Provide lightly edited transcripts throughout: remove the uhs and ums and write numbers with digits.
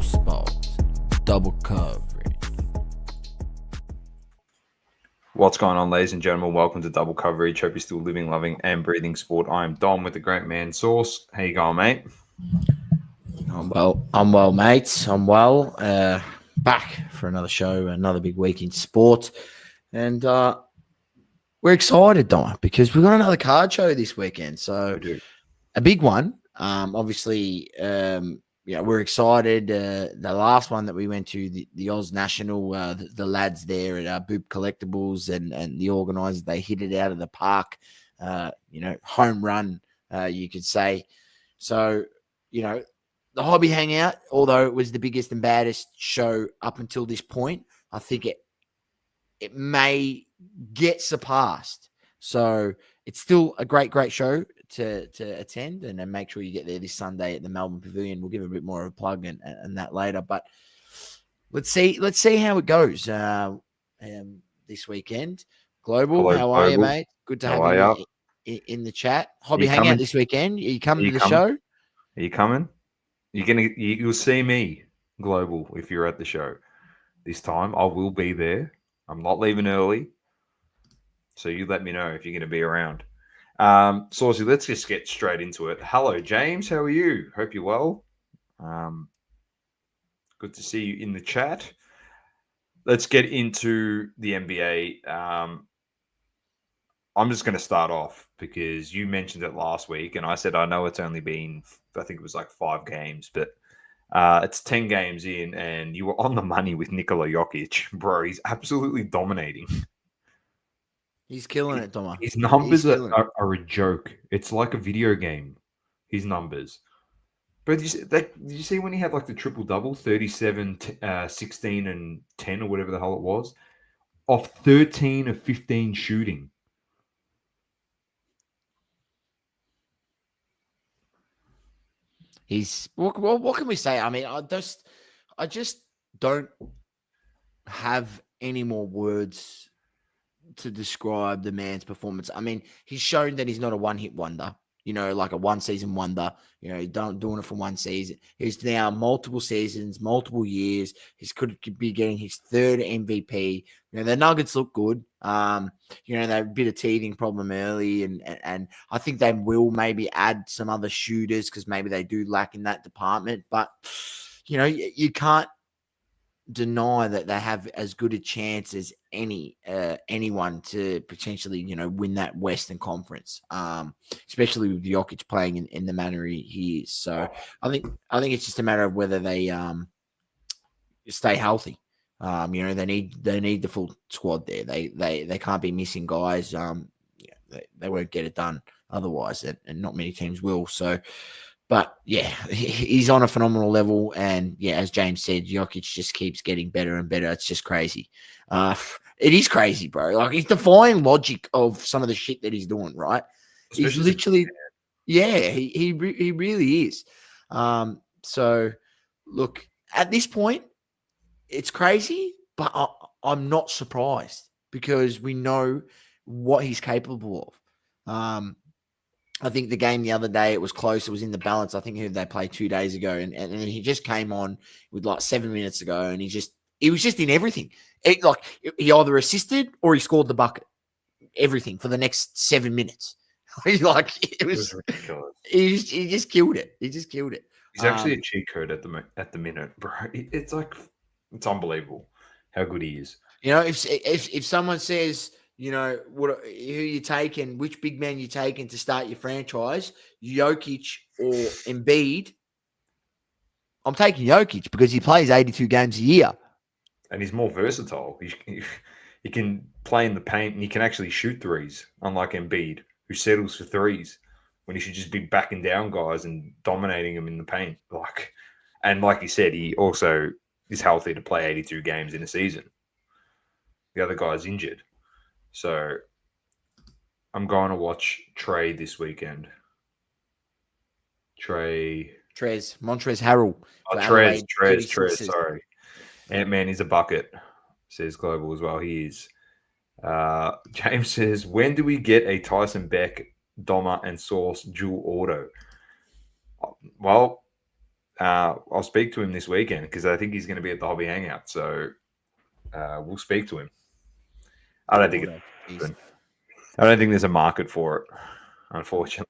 All sports, double coverage. What's going on, ladies and gentlemen? Welcome to Double Coverage. Hope you're still living, loving, and breathing sport. I'm Dom with the great man Sauce. How you going, mate? I'm well, mates. I'm well. Back for another show, another big week in sport, and we're excited, Dom, because we've got another card show this weekend. So a big one. We're excited. The last one that we went to, the Oz National, the lads there at Boop Collectibles and the organisers, they hit it out of the park. Home run, you could say. So, the Hobby Hangout, although it was the biggest and baddest show up until this point, I think it may get surpassed. So it's still a great show to attend, and then make sure you get there this Sunday at the Melbourne Pavilion. We'll give a bit more of a plug and that later, but let's see how it goes this weekend. Global, how are you, mate? Good to have you in the chat. Hobby Hangout this weekend. Are you coming to the show? Are you coming? You'll see me, Global, if you're at the show this time. I will be there. I'm not leaving early, so you let me know if you're going to be around. Saucy, let's just get straight into it. Hello, James. How are you? Hope you're well. Good to see you in the chat. Let's get into the NBA. I'm just going to start off because you mentioned it last week, and I said I know it's only been, I think it was like 5 games, but it's 10 games in, and you were on the money with Nikola Jokic. Bro, he's absolutely dominating. He's killing it, Doma. His numbers are a joke. It's like a video game, his numbers. But did you see when he had like the triple-double, 37, 16, and 10 or whatever the hell it was, off 13 of 15 shooting? What can we say? I mean, I just don't have any more words to describe the man's performance. I mean, he's shown that he's not a one-hit wonder, like a one-season wonder. He's doing it for one season. He's now multiple seasons, multiple years. He could be getting his 3rd MVP. The Nuggets look good. They had a bit of teething problem early, and I think they will maybe add some other shooters because maybe they do lack in that department. But, you can't deny that they have as good a chance as anyone to potentially win that Western Conference, especially with Jokic playing in the manner he is. So I think it's just a matter of whether they stay healthy. They need the full squad there. They can't be missing guys. They won't get it done otherwise, and not many teams will. So. But, yeah, he's on a phenomenal level. And, yeah, as James said, Jokic just keeps getting better and better. It's just crazy. It is crazy, bro. Like, he's defying logic of some of the shit that he's doing, right? He's literally – yeah, he really is. So, look, at this point, it's crazy, but I'm not surprised because we know what he's capable of. I think the game the other day, it was close. It was in the balance. I think they played 2 days ago. And he just came on with like 7 minutes ago. And he was just in everything. He either assisted or he scored the bucket. Everything for the next 7 minutes. It was ridiculous. He just killed it. He just killed it. He's actually a cheat code at the minute, bro. It's unbelievable how good he is. If someone says, who you taking, which big man you taking to start your franchise, Jokic or Embiid, I'm taking Jokic because he plays 82 games a year. And he's more versatile. He can play in the paint and he can actually shoot threes, unlike Embiid, who settles for threes when he should just be backing down guys and dominating them in the paint. Like you said, he also is healthy to play 82 games in a season. The other guy's injured. So I'm going to watch Trey this weekend. Montrezl Harrell. Trez, sorry. Ant-Man is a bucket, says Global as well. He is. James says, when do we get a Tyson Beck, Doma, and Sauce dual auto? Well, I'll speak to him this weekend because I think he's going to be at the Hobby Hangout. So we'll speak to him. I don't think there's a market for it, unfortunately.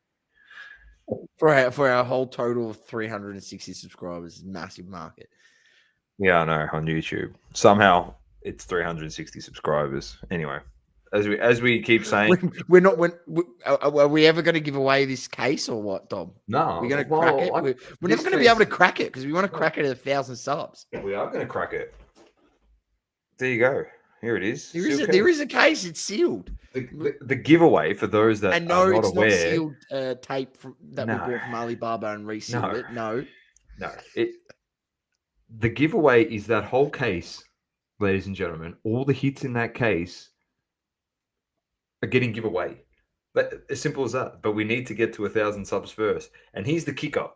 For our whole total of 360 subscribers, massive market. Yeah, I know, on YouTube. Somehow it's 360 subscribers. Anyway, as we keep saying, are we ever going to give away this case or what, Dom? No, we're going to crack it. We're never going to be able to crack it because we want to crack it at 1,000 subs. We are going to crack it. There you go. Here it is. There is a case. It's sealed. The giveaway for those that and no, are not it's aware. Not sealed tape that we bought from Alibaba and resealed it. No. The giveaway is that whole case, ladies and gentlemen. All the hits in that case are getting giveaway. As simple as that. But we need to get to 1,000 subs first. And here's the kicker. All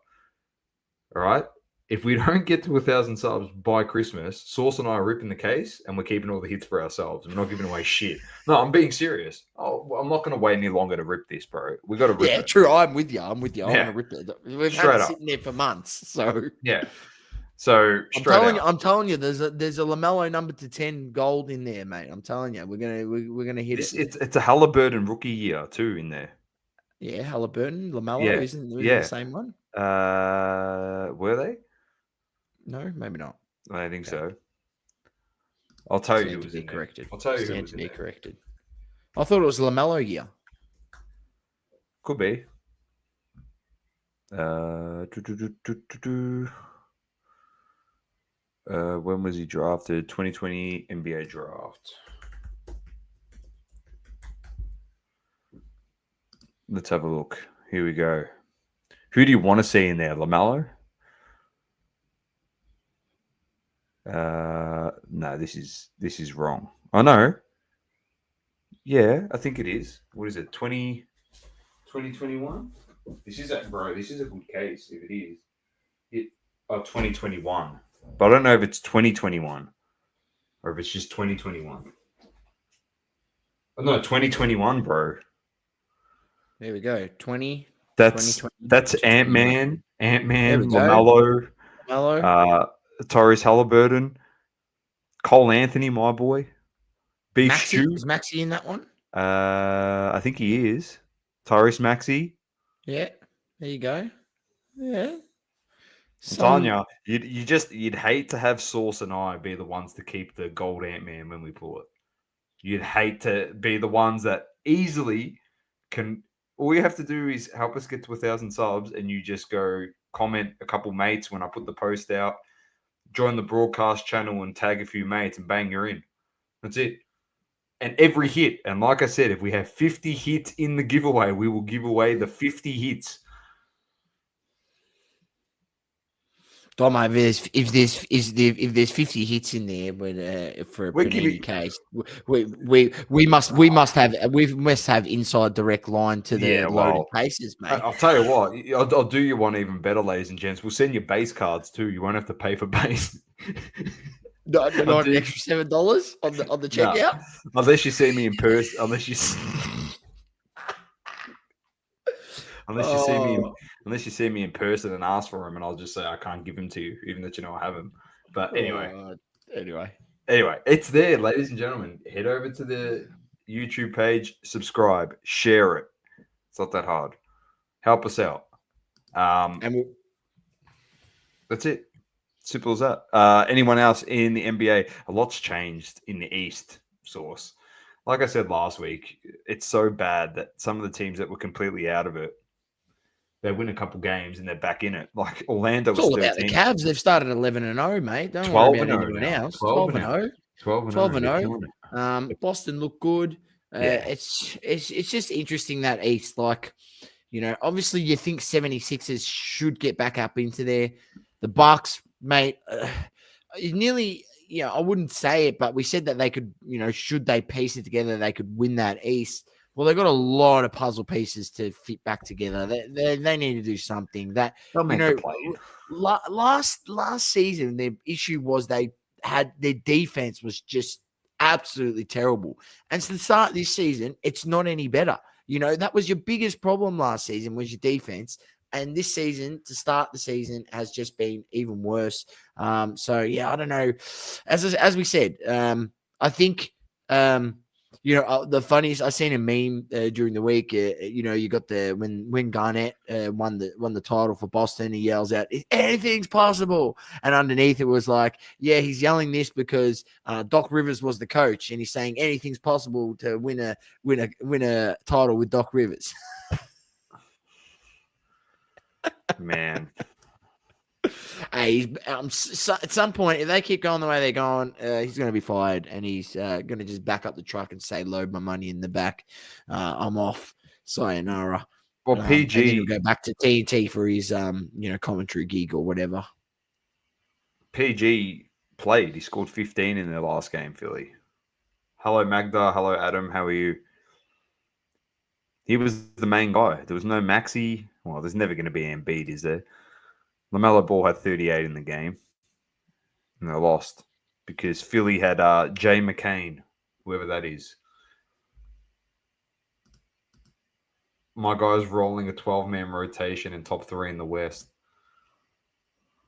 right. If we don't get to 1,000 subs by Christmas, Sauce and I are ripping the case and we're keeping all the hits for ourselves. We're not giving away shit. No, I'm being serious. I'm not going to wait any longer to rip this, bro. We got to rip it. Yeah, true. I'm with you. I want to rip it. We've had it sitting there for months. So yeah. So I'm telling you, there's a LaMelo number to 10 gold in there, mate. I'm telling you, we're gonna hit it. It's a Halliburton rookie year too in there. Yeah, Halliburton, LaMelo isn't the same one. Were they? No, maybe not. I don't think so. I'll tell you who was corrected. I'll tell you who was in there. Corrected. I thought it was LaMelo year. Could be. When was he drafted? 2020 NBA draft. Let's have a look. Here we go. Who do you want to see in there? LaMelo? No, this is wrong. I know. Yeah, I think it is. What is it? 2021? This is a good case if it is. 2021. But I don't know if it's 2021 or if it's just 2021. Oh, no, 2021, bro. There we go. That's Ant-Man, LaMelo, Tyrese Halliburton, Cole Anthony, my boy. Beef Stew. Is Maxey in that one? I think he is. Tyrese Maxey. Yeah, there you go. Yeah. I'm telling you, you'd hate to have Sauce and I be the ones to keep the gold Ant-Man when we pull it. You'd hate to be the ones that easily can. All you have to do is help us get to 1,000 subs, and you just go comment a couple mates when I put the post out, join the broadcast channel, and tag a few mates, and bang, you're in. That's it. And every hit, and like I said, if we have 50 hits in the giveaway, we will give away the 50 hits. Dom, if there's 50 hits in there, but for a Panini case, we must have inside direct line to the loaded cases, mate. I'll tell you what, I'll do you one even better, ladies and gents. We'll send you base cards too. You won't have to pay for base. Not an extra $7 on the checkout, unless you see me in person. Unless you see me in person and ask for them, and I'll just say I can't give them to you, even that I have them. But anyway, it's there, ladies and gentlemen. Head over to the YouTube page, subscribe, share it. It's not that hard. Help us out. That's it. Simple as that. Anyone else in the NBA? A lot's changed in the East. Source. Like I said last week, it's so bad that some of the teams that were completely out of it, they win a couple games and they're back in it. Like Orlando was 13. It's all about the Cavs. They've started 11-0, mate. Don't worry about anyone else. 12-0. 12-0. Boston looked good. It's just interesting that East. Like, obviously you think 76ers should get back up into there. The Bucks, mate, nearly, I wouldn't say it, but we said that they could, should they piece it together, they could win that East. Well, they've got a lot of puzzle pieces to fit back together. They need to do something. That last season, their issue was their defense was just absolutely terrible. And to start this season, it's not any better. That was your biggest problem last season was your defense. And this season, to start the season, has just been even worse. So yeah, I don't know. As we said, I think the funniest I seen a meme during the week. You got when Garnett won the title for Boston, he yells out, "Anything's possible," and underneath it was like, yeah, he's yelling this because Doc Rivers was the coach, and he's saying anything's possible to win a title with Doc Rivers. Man. Hey, at some point, if they keep going the way they're going, he's going to be fired, and he's going to just back up the truck and say, "Load my money in the back. I'm off. Sayonara." Well, PG, and then he'll go back to TNT for his commentary gig or whatever. PG played. He scored 15 in their last game, Philly. Hello, Magda. Hello, Adam. How are you? He was the main guy. There was no Maxi. Well, there's never going to be Embiid, is there? LaMelo Ball had 38 in the game, and they lost because Philly had Jay McCain, whoever that is. My guy's rolling a 12-man rotation in top 3 in the West.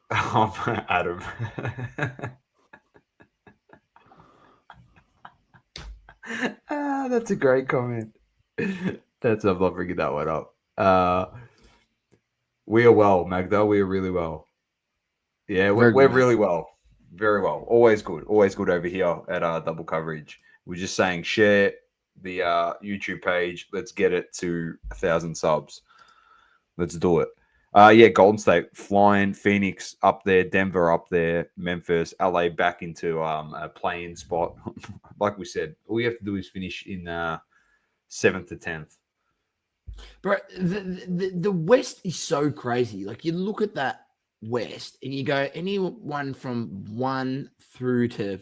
Adam. That's a great comment. I'm not bringing that one up. We are well, Magda. We are really well. Yeah, we're really well. Very well. Always good. Always good over here at Double Coverage. We're just saying share the YouTube page. Let's get it to 1,000 subs. Let's do it. Golden State flying, Phoenix up there, Denver up there, Memphis, LA back into a play-in spot. Like we said, all we have to do is finish in 7th to 10th. Bro, the West is so crazy. Like, you look at that West and you go, anyone from 1 through to,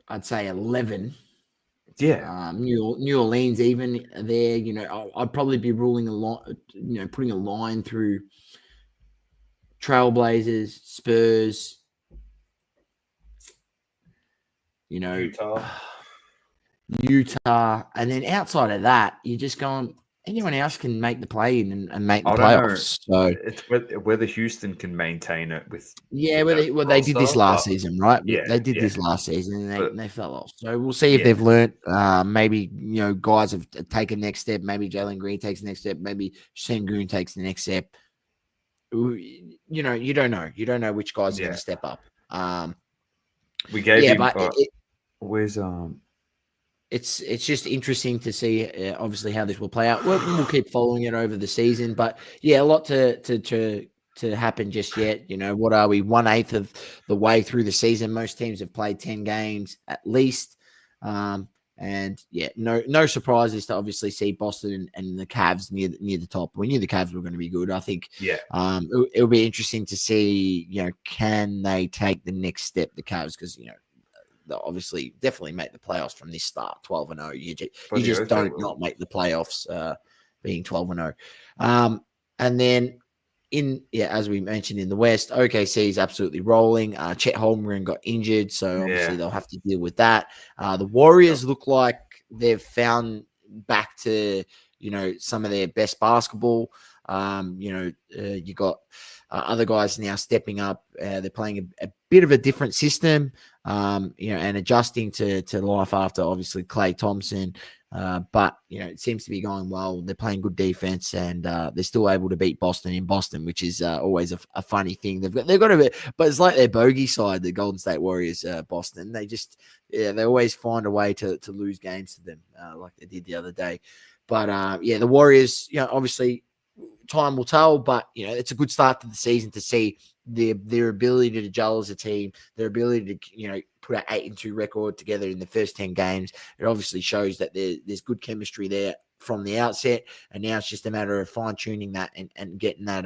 I'd say 11. Yeah. New Orleans even there, I'd probably be ruling a lot, putting a line through Trailblazers, Spurs, Utah, and then outside of that, you're just going, anyone else can make the play in and make the playoffs. So it's whether Houston can maintain it with. They did this last season, right? Yeah, they did this last season, and they fell off. So we'll see if they've learned. Maybe guys have taken next step. Maybe Jalen Green takes the next step. Maybe Sengun takes the next step. You don't know. You don't know which guys are going to step up. We gave him. But where's It's just interesting to see, obviously, how this will play out. We'll keep following it over the season, but a lot to happen just yet. What are we? 1/8 of the way through the season. Most teams have played 10 games at least, no surprises to obviously see Boston and the Cavs near the top. We knew the Cavs were going to be good. I think. Yeah. It'll be interesting to see. Can they take the next step? The Cavs, because they'll obviously definitely make the playoffs from this start, 12-0. You just don't not make the playoffs being 12-0. And then as we mentioned in the West, OKC is absolutely rolling. Chet Holmgren got injured, so obviously they'll have to deal with that. The Warriors look like they've found back to some of their best basketball. You got other guys now stepping up. They're playing a bit of a different system, and adjusting to life after obviously Klay Thompson. But it seems to be going well. They're playing good defense, and they're still able to beat Boston in Boston, which is always a funny thing. They've got a bit, but it's like their bogey side, the Golden State Warriors, Boston. They just they always find a way to lose games to them, like they did the other day. But the Warriors, obviously time will tell, but it's a good start to the season to see their ability to gel as a team, their ability to put an 8-2 record together in the first 10 games. It obviously shows that there's good chemistry there from the outset, and now it's just a matter of fine tuning that and getting that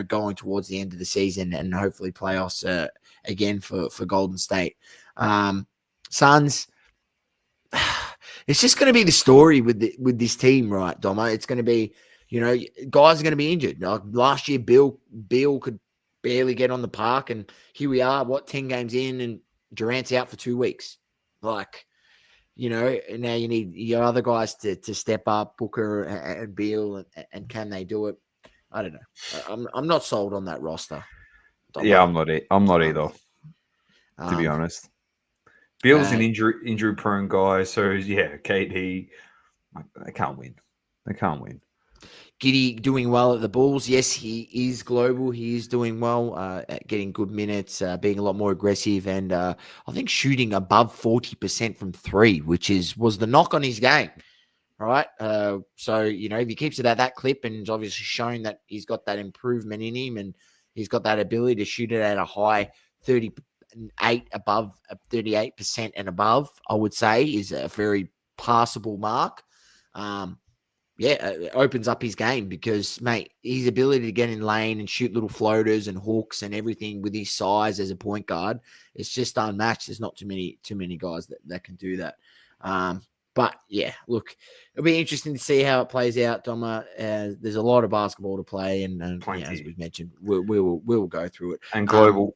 going towards the end of the season and hopefully playoffs again for Golden State. Suns. It's just going to be the story with this team, right, Domo? It's going to be, guys are going to be injured. Like last year, Beal could barely get on the park, and here we are, 10 games in, and Durant's out for 2 weeks. Like, now you need your other guys to step up, Booker and Beal, and can they do it? I don't know. I'm not sold on that roster. Yeah, I'm not. I'm not either, to be Um, honest. Beal's an injury prone guy, so yeah, KD, they can't win. They can't win. Giddy doing well at the Bulls. Yes, he is global. He is doing well, at getting good minutes, being a lot more aggressive, and I think shooting above 40% from three, which was the knock on his game. All right. So, if he keeps it at that clip, and it's obviously shown that he's got that improvement in him, and he's got that ability to shoot it at a high 38% and above, I would say is a very passable mark. It opens up his game because, mate, his ability to get in lane and shoot little floaters and hooks and everything with his size as a point guard, it's just unmatched. There's not too many guys that can do that. But yeah, look, it'll be interesting to see how it plays out, Doma. There's a lot of basketball to play, and as we've mentioned, we'll go through it. And global,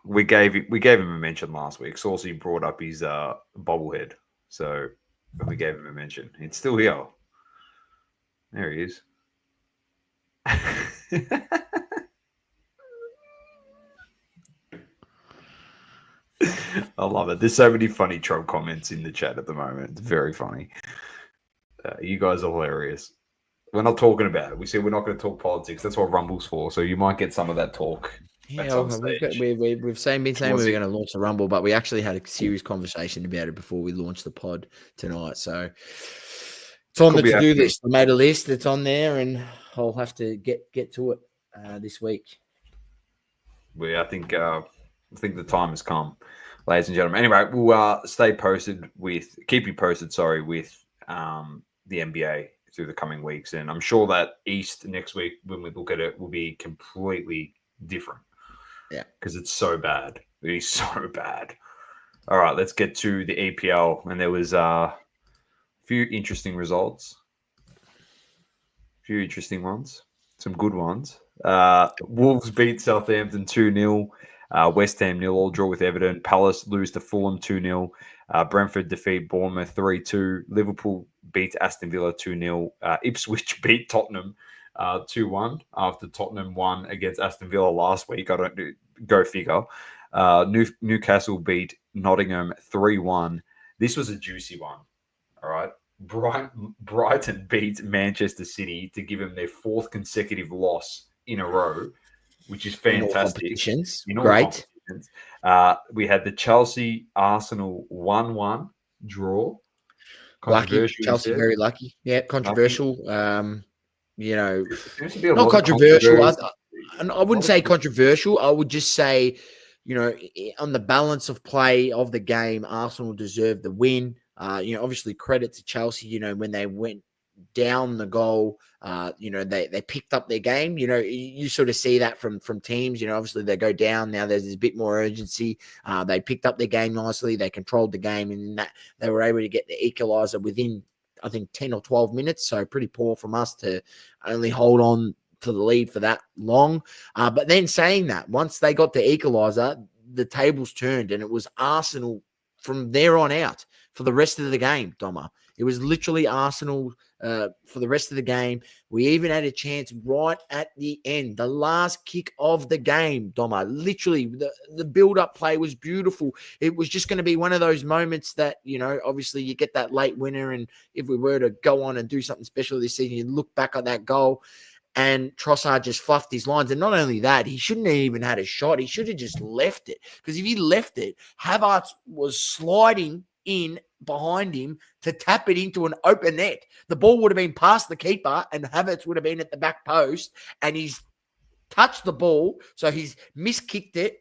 we gave him a mention last week. Saucy brought up his bobblehead, so we gave him a mention. It's still here. There he is. I love it. There's so many funny troll comments in the chat at the moment. It's very funny. You guys are hilarious. We're not talking about it. We said we're not going to talk politics. That's what Rumble's for. So you might get some of that talk. Yeah, we've been saying we were going to launch the Rumble, but we actually had a serious conversation about it before we launched the pod tonight. So it's on the to-do list. I made a list. It's on there, and I'll have to get to it this week. I think the time has come, ladies and gentlemen. Anyway, we'll keep you posted. With the NBA through the coming weeks, and I'm sure that East next week, when we look at it, will be completely different. Yeah, because it's so bad. It is so bad. All right, let's get to the EPL, and there was a few interesting results. A few interesting ones. Some good ones. Wolves beat Southampton 2-0. West Ham 0-0 draw with Everton. Palace lose to Fulham 2-0. Brentford defeat Bournemouth 3-2. Liverpool beat Aston Villa 2-0. Ipswich beat Tottenham 2-1 after Tottenham won against Aston Villa last week. Go figure. Newcastle beat Nottingham 3-1. This was a juicy one. All right. Brighton beat Manchester City to give them their fourth consecutive loss in a row, which is fantastic. Great. We had the Chelsea-Arsenal 1-1 draw. Lucky. Chelsea very lucky. Yeah, controversial. Not controversial. I wouldn't say controversial. I would just say, on the balance of play of the game, Arsenal deserved the win. Obviously credit to Chelsea, when they went down the goal, they picked up their game. You sort of see that from teams, obviously they go down. Now there's a bit more urgency. They picked up their game nicely. They controlled the game, and that they were able to get the equalizer within, I think, 10 or 12 minutes. So pretty poor from us to only hold on to the lead for that long. But then saying that, once they got the equalizer, the tables turned, and it was Arsenal from there on out for the rest of the game, Doma. It was literally Arsenal for the rest of the game. We even had a chance right at the end, the last kick of the game, Doma. Literally, the build-up play was beautiful. It was just going to be one of those moments that, obviously you get that late winner, and if we were to go on and do something special this season, you look back at that goal, and Trossard just fluffed his lines. And not only that, he shouldn't have even had a shot. He should have just left it. Because if he left it, Havertz was sliding in behind him to tap it into an open net. The ball would have been past the keeper, and Havertz would have been at the back post, and he's touched the ball, so he's miskicked it.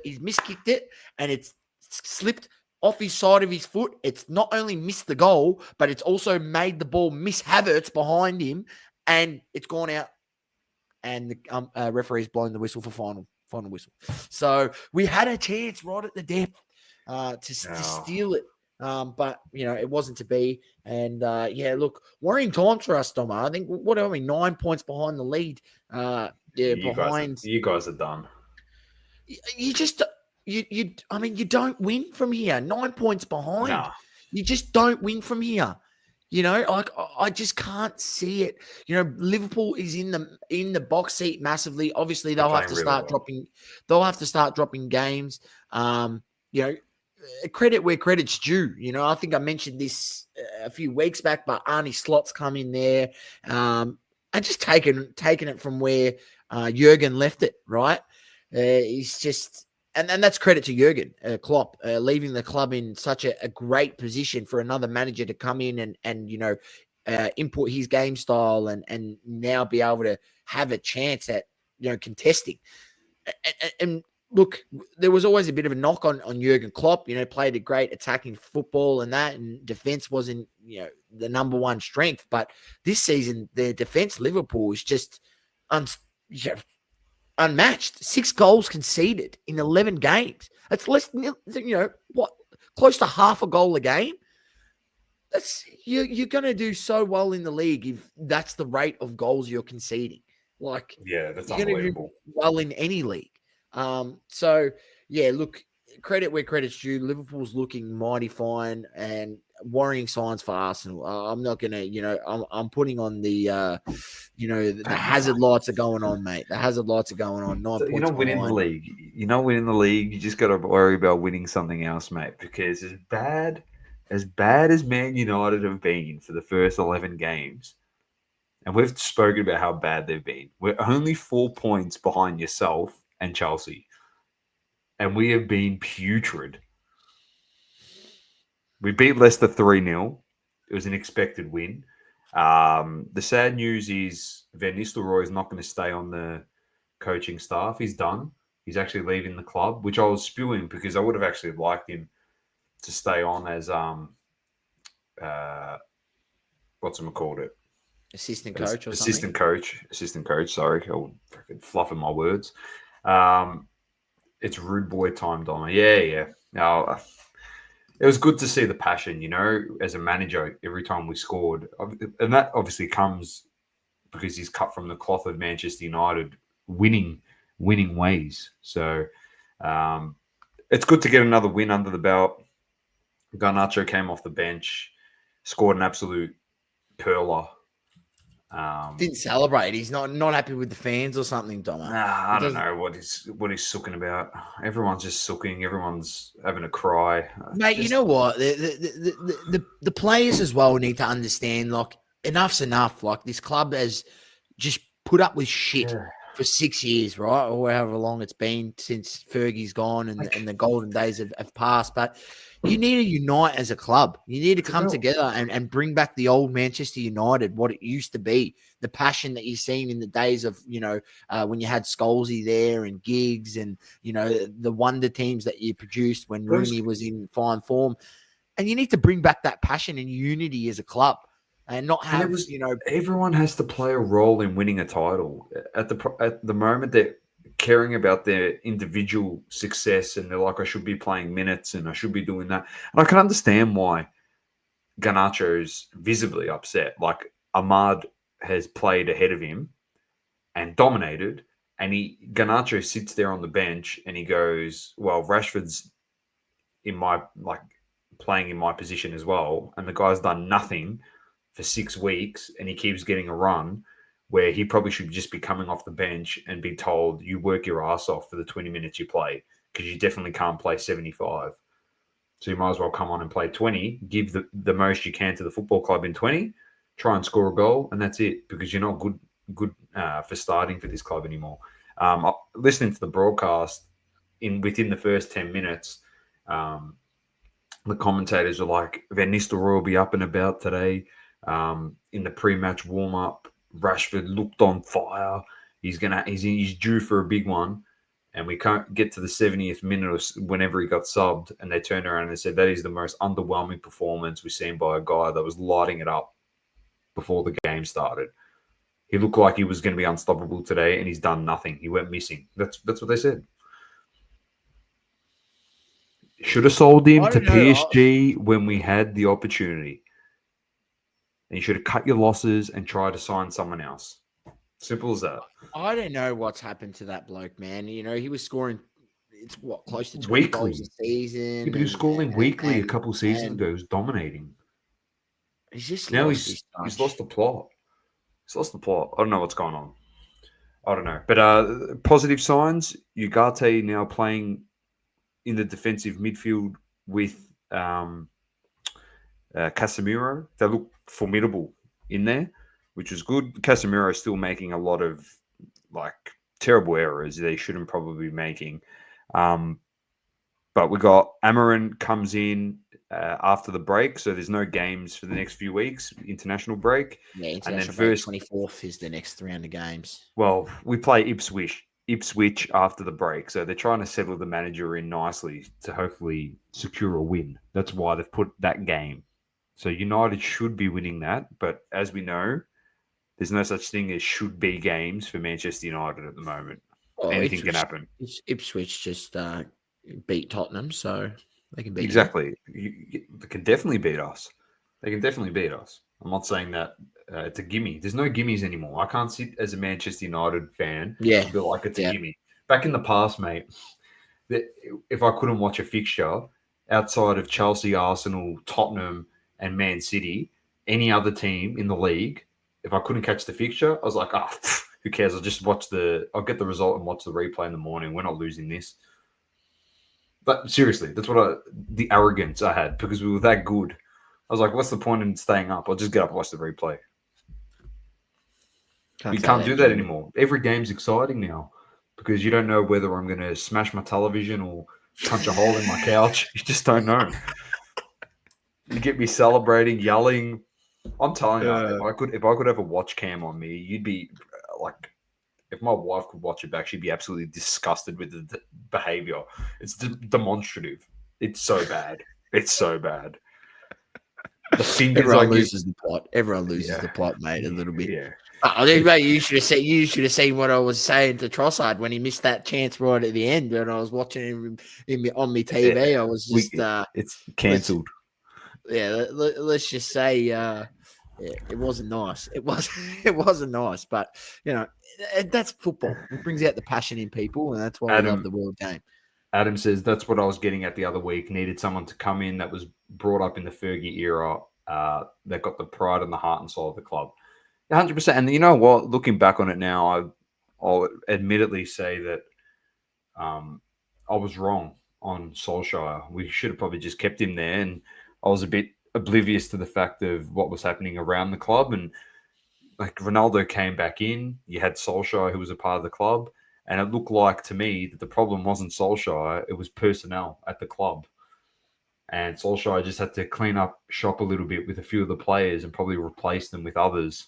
He's miskicked it, and it's slipped off his side of his foot. It's not only missed the goal, but it's also made the ball miss Havertz behind him, and it's gone out. And the referee's blown the whistle for final whistle. So we had a chance right at the depth to steal it. But, it wasn't to be. And, look, worrying times for us, Doma. I think, what are we, 9 points behind the lead? You guys are done. You don't win from here. 9 points behind. Nah. You just don't win from here. Like I just can't see it. Liverpool is in the box seat massively. Obviously, They're they'll have playing to really start well. dropping. They'll have to start dropping games. You know, credit where credit's due. I think I mentioned this a few weeks back, but Arnie Slot's come in there, and just taken it from where Jurgen left it. Right, he's just. And that's credit to Jurgen Klopp, leaving the club in such a great position for another manager to come in and input his game style and now be able to have a chance at contesting. And look, there was always a bit of a knock on Jurgen Klopp. Played a great attacking football and defense wasn't the number one strength. But this season, their defense, Liverpool, is just unmatched. 6 goals conceded in 11 games. That's less than, close to half a goal a game. You're going to do so well in the league if that's the rate of goals you're conceding. Like, Yeah, that's you're going to do unbelievable. well in any league. So yeah, look, credit where credit's due. Liverpool's looking mighty fine and worrying signs for Arsenal. I'm not gonna, I'm putting on the hazard lights are going on, mate. The hazard lights are going on. 9 So you're points not winning the behind. league. You're not winning the league. You just got to worry about winning something else, mate. Because as Man United have been for the first 11 games, and we've spoken about how bad they've been. We're only 4 points behind yourself and Chelsea, and we have been putrid. We beat Leicester 3-0. It was an expected win. The sad news is Van Nistelrooy is not going to stay on the coaching staff. He's done. He's actually leaving the club, which I was spewing because I would have actually liked him to stay on as what's it called it? Assistant As coach or something. Assistant coach. Sorry, I'm freaking fluffing my words. It's rude boy time, Donna. Yeah. No, it was good to see the passion, as a manager every time we scored. And that obviously comes because he's cut from the cloth of Manchester United winning ways. So it's good to get another win under the belt. Garnacho came off the bench, scored an absolute perler. Didn't celebrate. He's not happy with the fans or something, Doma. I don't know what he's sooking about. Everyone's just sooking. Everyone's having a cry. Mate, you know what? The players as well need to understand, like, enough's enough. Like, this club has just put up with shit for 6 years, right? Or however long it's been since Fergie's gone and the golden days have passed. But you need to unite as a club. You need to come together and bring back the old Manchester United, what it used to be. The passion that you've seen in the days of, when you had Scholesy there and Giggs and, the wonder teams that you produced when Rooney was in fine form. And you need to bring back that passion and unity as a club and not have, everyone has to play a role in winning a title. At the moment, they're caring about their individual success and they're like, I should be playing minutes and I should be doing that. And I can understand why Garnacho's visibly upset. Like, Ahmad has played ahead of him and dominated, and Garnacho sits there on the bench and he goes, well, Rashford's playing in my position as well, and the guy's done nothing for 6 weeks and he keeps getting a run where he probably should just be coming off the bench and be told, you work your ass off for the 20 minutes you play, because you definitely can't play 75. So you might as well come on and play 20, give the most you can to the football club in 20, try and score a goal, and that's it, because you're not good for starting for this club anymore. Listening to the broadcast, within the first 10 minutes, the commentators are like, Van Nistelrooy will be up and about today. In the pre-match warm-up, Rashford looked on fire. He's due for a big one, and we can't get to the 70th minute or whenever he got subbed, and they turned around and they said that is the most underwhelming performance we've seen by a guy that was lighting it up before the game started. He looked like he was going to be unstoppable today, and he's done nothing. He went missing. That's what they said. Should have sold him to PSG when we had the opportunity. And you should have cut your losses and tried to sign someone else. Simple as that. I don't know what's happened to that bloke, man. He was scoring it's what, close to 20 goals Weekly. a season. Yeah, but he was scoring weekly a and- couple of seasons and ago. He was dominating. he's just Now lost his touch. he's lost the plot. He's lost the plot. I don't know what's going on. I don't know. But positive signs, Ugarte now playing in the defensive midfield with Casemiro. They look formidable in there, which is good. Casemiro is still making a lot of terrible errors they shouldn't probably be making. But we got Amarin comes in after the break, so there's no games for the next few weeks, international break. Yeah, And then international break, 24th is the next round of games. Well, we play Ipswich after the break, so they're trying to settle the manager in nicely to hopefully secure a win. That's why they've put that game. So United should be winning that, but as we know, there's no such thing as should be games for Manchester United at the moment. Anything can happen. Ipswich just beat Tottenham, so they can beat Exactly. They can definitely beat us. They can definitely beat us. I'm not saying that it's a gimme. There's no gimmies anymore. I can't sit as a Manchester United fan and be like it's a gimme. Back in the past, mate, if I couldn't watch a fixture outside of Chelsea, Arsenal, Tottenham, and Man City, any other team in the league, if I couldn't catch the fixture, I was like, who cares? I'll just I'll get the result and watch the replay in the morning. We're not losing this. But seriously, that's the arrogance I had because we were that good. I was like, what's the point in staying up? I'll just get up and watch the replay. You can't do that anymore. Every game's exciting now because you don't know whether I'm going to smash my television or punch a hole in my couch. You just don't know. You get me celebrating, yelling. I'm telling you, if I could have a watch cam on me, you'd be like, if my wife could watch it back, she'd be absolutely disgusted with the behavior. It's demonstrative. It's so bad. It's so bad. The fingers Everyone loses the plot. Everyone loses the plot, mate, a little bit. Yeah. Mate, you should have seen what I was saying to Trossard when he missed that chance right at the end. When I was watching him on my TV, I was just it's cancelled. Let's just say it wasn't nice. It wasn't nice, but that's football. It brings out the passion in people, and that's why we love the world game. Adam says that's what I was getting at the other week. Needed someone to come in that was brought up in the Fergie era, that got the pride and the heart and soul of the club. 100%. And you know what? Looking back on it now, I'll admittedly say that I was wrong on Solskjaer. We should have probably just kept him there, and I was a bit oblivious to the fact of what was happening around the club. And like Ronaldo came back in, you had Solskjaer who was a part of the club. And it looked like to me that the problem wasn't Solskjaer, it was personnel at the club. And Solskjaer just had to clean up shop a little bit with a few of the players and probably replace them with others.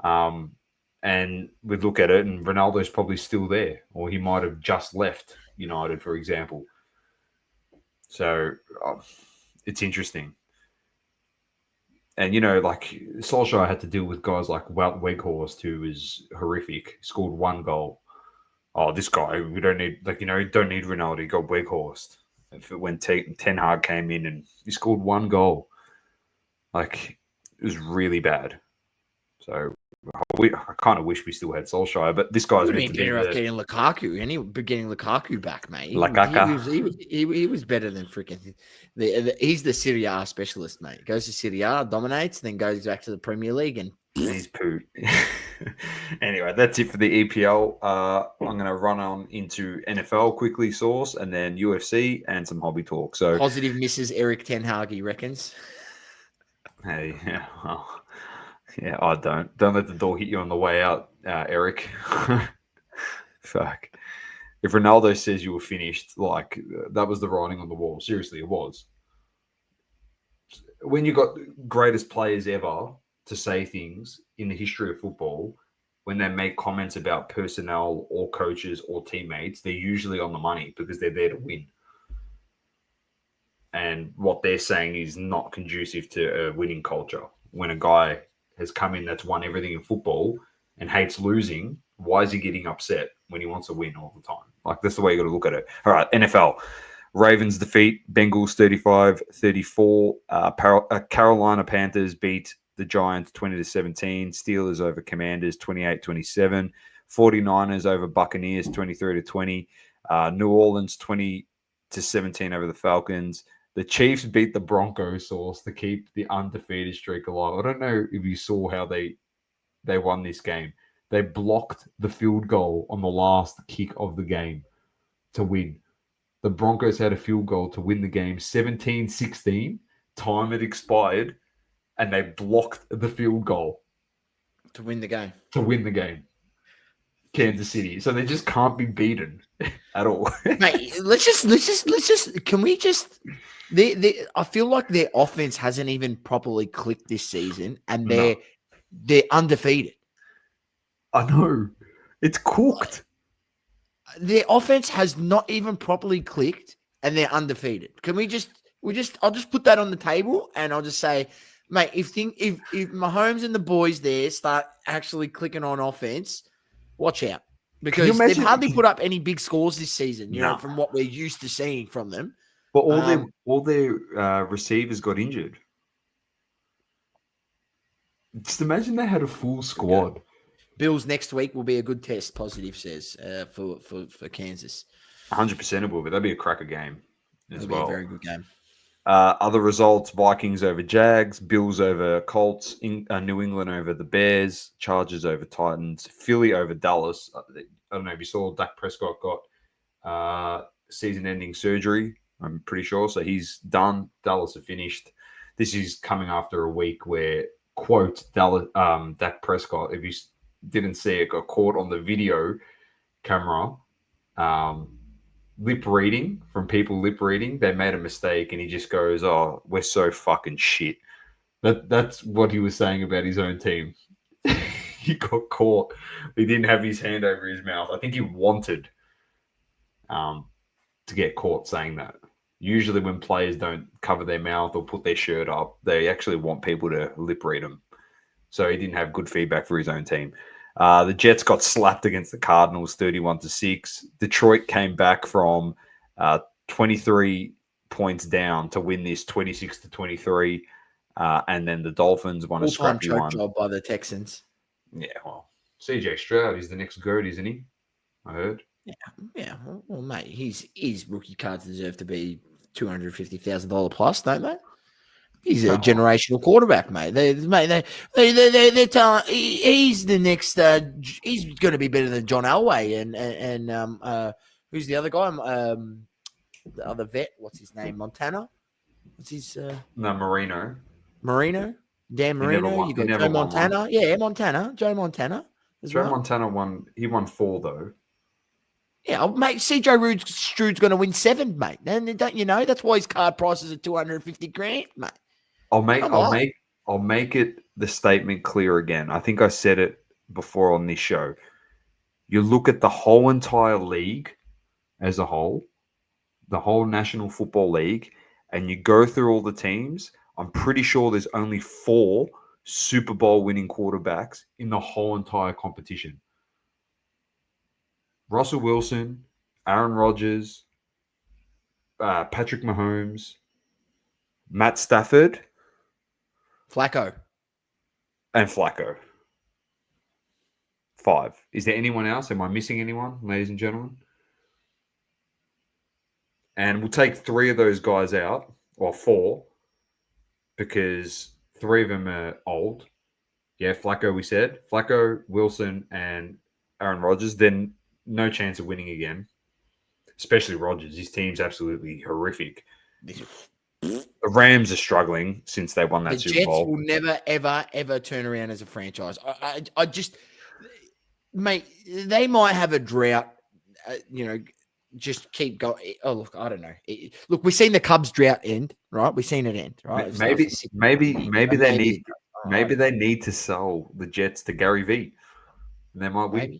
And we'd look at it and Ronaldo's probably still there, or he might have just left United, for example. So it's interesting. And, Solskjaer had to deal with guys like Wout Weghorst, who was horrific, scored one goal. Oh, this guy, we don't need, don't need Ronaldo. You got Weghorst. When Ten Hag came in and he scored one goal, it was really bad. So I kind of wish we still had Solskjaer, but this guy's meant to be getting Lukaku, and he was getting Lukaku back, mate. He was better than freaking. He's the Serie A specialist, mate. Goes to Serie A, dominates, then goes back to the Premier League, and he's poo. Anyway, that's it for the EPL. I'm going to run on into NFL quickly, Source, and then UFC and some hobby talk. So positive Mrs. Eric Ten Hag, he reckons. Hey, yeah, I don't let the door hit you on the way out, Eric. Fuck. If Ronaldo says you were finished, that was the writing on the wall. Seriously, it was. When you got greatest players ever to say things in the history of football, when they make comments about personnel or coaches or teammates, they're usually on the money because they're there to win. And what they're saying is not conducive to a winning culture. When a guy has come in that's won everything in football and hates losing, why is he getting upset when he wants to win all the time? That's the way you got to look at it. All right, NFL. Ravens defeat Bengals 35-34. Carolina Panthers beat the Giants 20-17. Steelers over Commanders 28-27. 49ers over Buccaneers 23-20. New Orleans 20-17 over the Falcons. The Chiefs beat the Broncos to keep the undefeated streak alive. I don't know if you saw how they won this game. They blocked the field goal on the last kick of the game to win. The Broncos had a field goal to win the game 17-16. Time had expired, and they blocked the field goal to win the game. Kansas City. So they just can't be beaten at all. Mate, let's just. Can we just? I feel like their offense hasn't even properly clicked this season, and they're undefeated. I know, it's cooked. Their offense has not even properly clicked, and they're undefeated. Can we just? I'll just put that on the table, and I'll just say, mate, if Mahomes and the boys there start actually clicking on offense, watch out, because they've hardly put up any big scores this season. You know, from what we're used to seeing from them. But all their receivers got injured. Just imagine they had a full squad. Bills next week will be a good test. Positive says for Kansas. 100% it will be. That'd be a cracker game as well. Be a very good game. Other results: Vikings over Jags, Bills over Colts, New England over the Bears, Chargers over Titans, Philly over Dallas. I don't know if you saw Dak Prescott got season-ending surgery. I'm pretty sure, so he's done. Dallas are finished. This is coming after a week where, quote, Dak Prescott, if you didn't see it, got caught on the video camera lip reading. They made a mistake, and he just goes, "Oh, we're so fucking shit." That's what he was saying about his own team. He got caught. He didn't have his hand over his mouth. I think he wanted to get caught saying that. Usually when players don't cover their mouth or put their shirt up, they actually want people to lip read them. So he didn't have good feedback for his own team. The Jets got slapped against the Cardinals 31-6. Detroit came back from 23 points down to win this 26-23. And then the Dolphins won a scrappy one. Job by the Texans. Yeah, well, CJ Stroud is the next GOAT, isn't he? I heard. Yeah. Well, mate, his rookie cards deserve to be $250,000 plus, don't they? He's a generational quarterback, mate. They're telling he's the next. He's going to be better than John Elway and who's the other guy? The other vet. What's his name? Montana. What's his? No, Marino. Dan Marino. You got Joe Montana. Yeah, Montana. Joe Montana. Montana won. He won 4 though. Yeah, mate. CJ Stroud's going to win 7, mate. And don't you know that's why his card prices are $250,000, mate. I'll make it the statement clear again. I think I said it before on this show. You look at the whole entire league as a whole, the whole National Football League, and you go through all the teams. I'm pretty sure there's only 4 Super Bowl winning quarterbacks in the whole entire competition. Russell Wilson, Aaron Rodgers, Patrick Mahomes, Matt Stafford, Flacco. And Flacco. 5. Is there anyone else? Am I missing anyone, ladies and gentlemen? And we'll take 3 of those guys out, or 4, because 3 of them are old. Yeah, Flacco, we said. Flacco, Wilson, and Aaron Rodgers. Then no chance of winning again. Especially Rodgers. His team's absolutely horrific. The Rams are struggling since they won that Super Bowl. The Jets will never, ever, ever turn around as a franchise. I just, mate, they might have a drought, just keep going. Oh, look, I don't know. Look, we've seen the Cubs drought end, right? We've seen it end, right? Maybe they need to sell the Jets to Gary V. And they might win.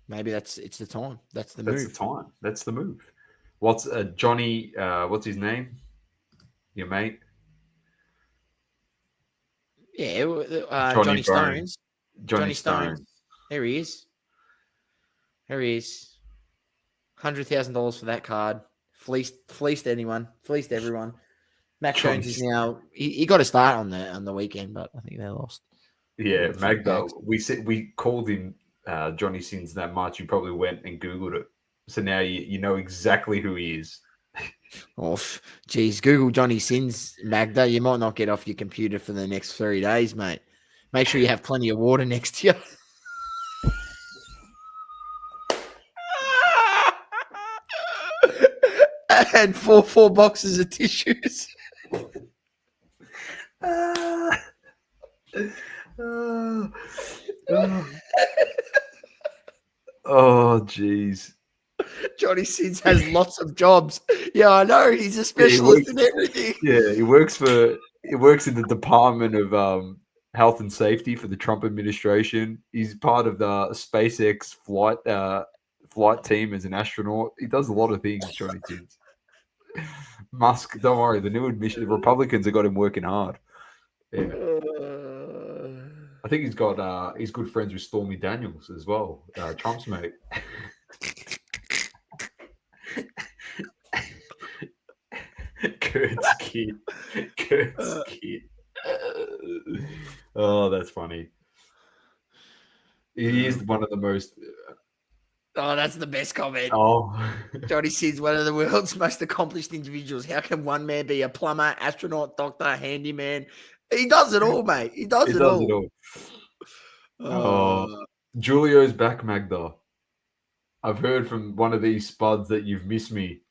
Maybe it's the time. That's the move. What's Johnny? What's his name? Your mate? Yeah, Johnny Stones. Johnny Stones. There he is. $100,000 for that card. Fleeced everyone. Mac Jones is now. He got a start on the weekend, but I think they lost. Yeah, Magda. We called him Johnny Sins that much. You probably went and Googled it. So now you know exactly who he is. Oh, geez, Google Johnny Sins, Magda. You might not get off your computer for the next 3 days, mate. Make sure you have plenty of water next to you. And four boxes of tissues. Oh, jeez. Johnny Sins has lots of jobs. Yeah, I know. He's a specialist in everything. Yeah, he works in the Department of Health and Safety for the Trump administration. He's part of the SpaceX flight team as an astronaut. He does a lot of things, Johnny Sins. Musk, don't worry, the the Republicans have got him working hard. Yeah. I think he's good friends with Stormy Daniels as well, Trump's mate. Kurt's kid. Oh, that's funny. He is one of the most. Oh, that's the best comment. Oh, Johnny Sins, one of the world's most accomplished individuals. How can one man be a plumber, astronaut, doctor, handyman? He does it all, mate. He does it all. Julio's back, Magda. I've heard from one of these spuds that you've missed me,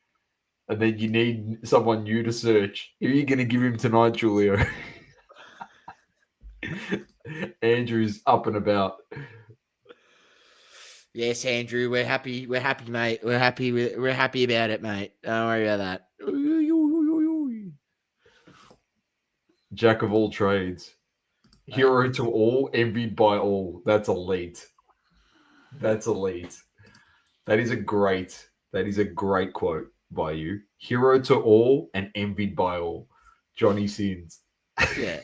and then you need someone new to search. Who are you going to give him tonight, Julio? Andrew's up and about. Yes, Andrew, we're happy, mate. We're happy about it, mate. Don't worry about that. Jack of all trades. Hero to all, envied by all. That's elite. That is a great quote by you. Hero to all and envied by all. Johnny Sins. Yeah.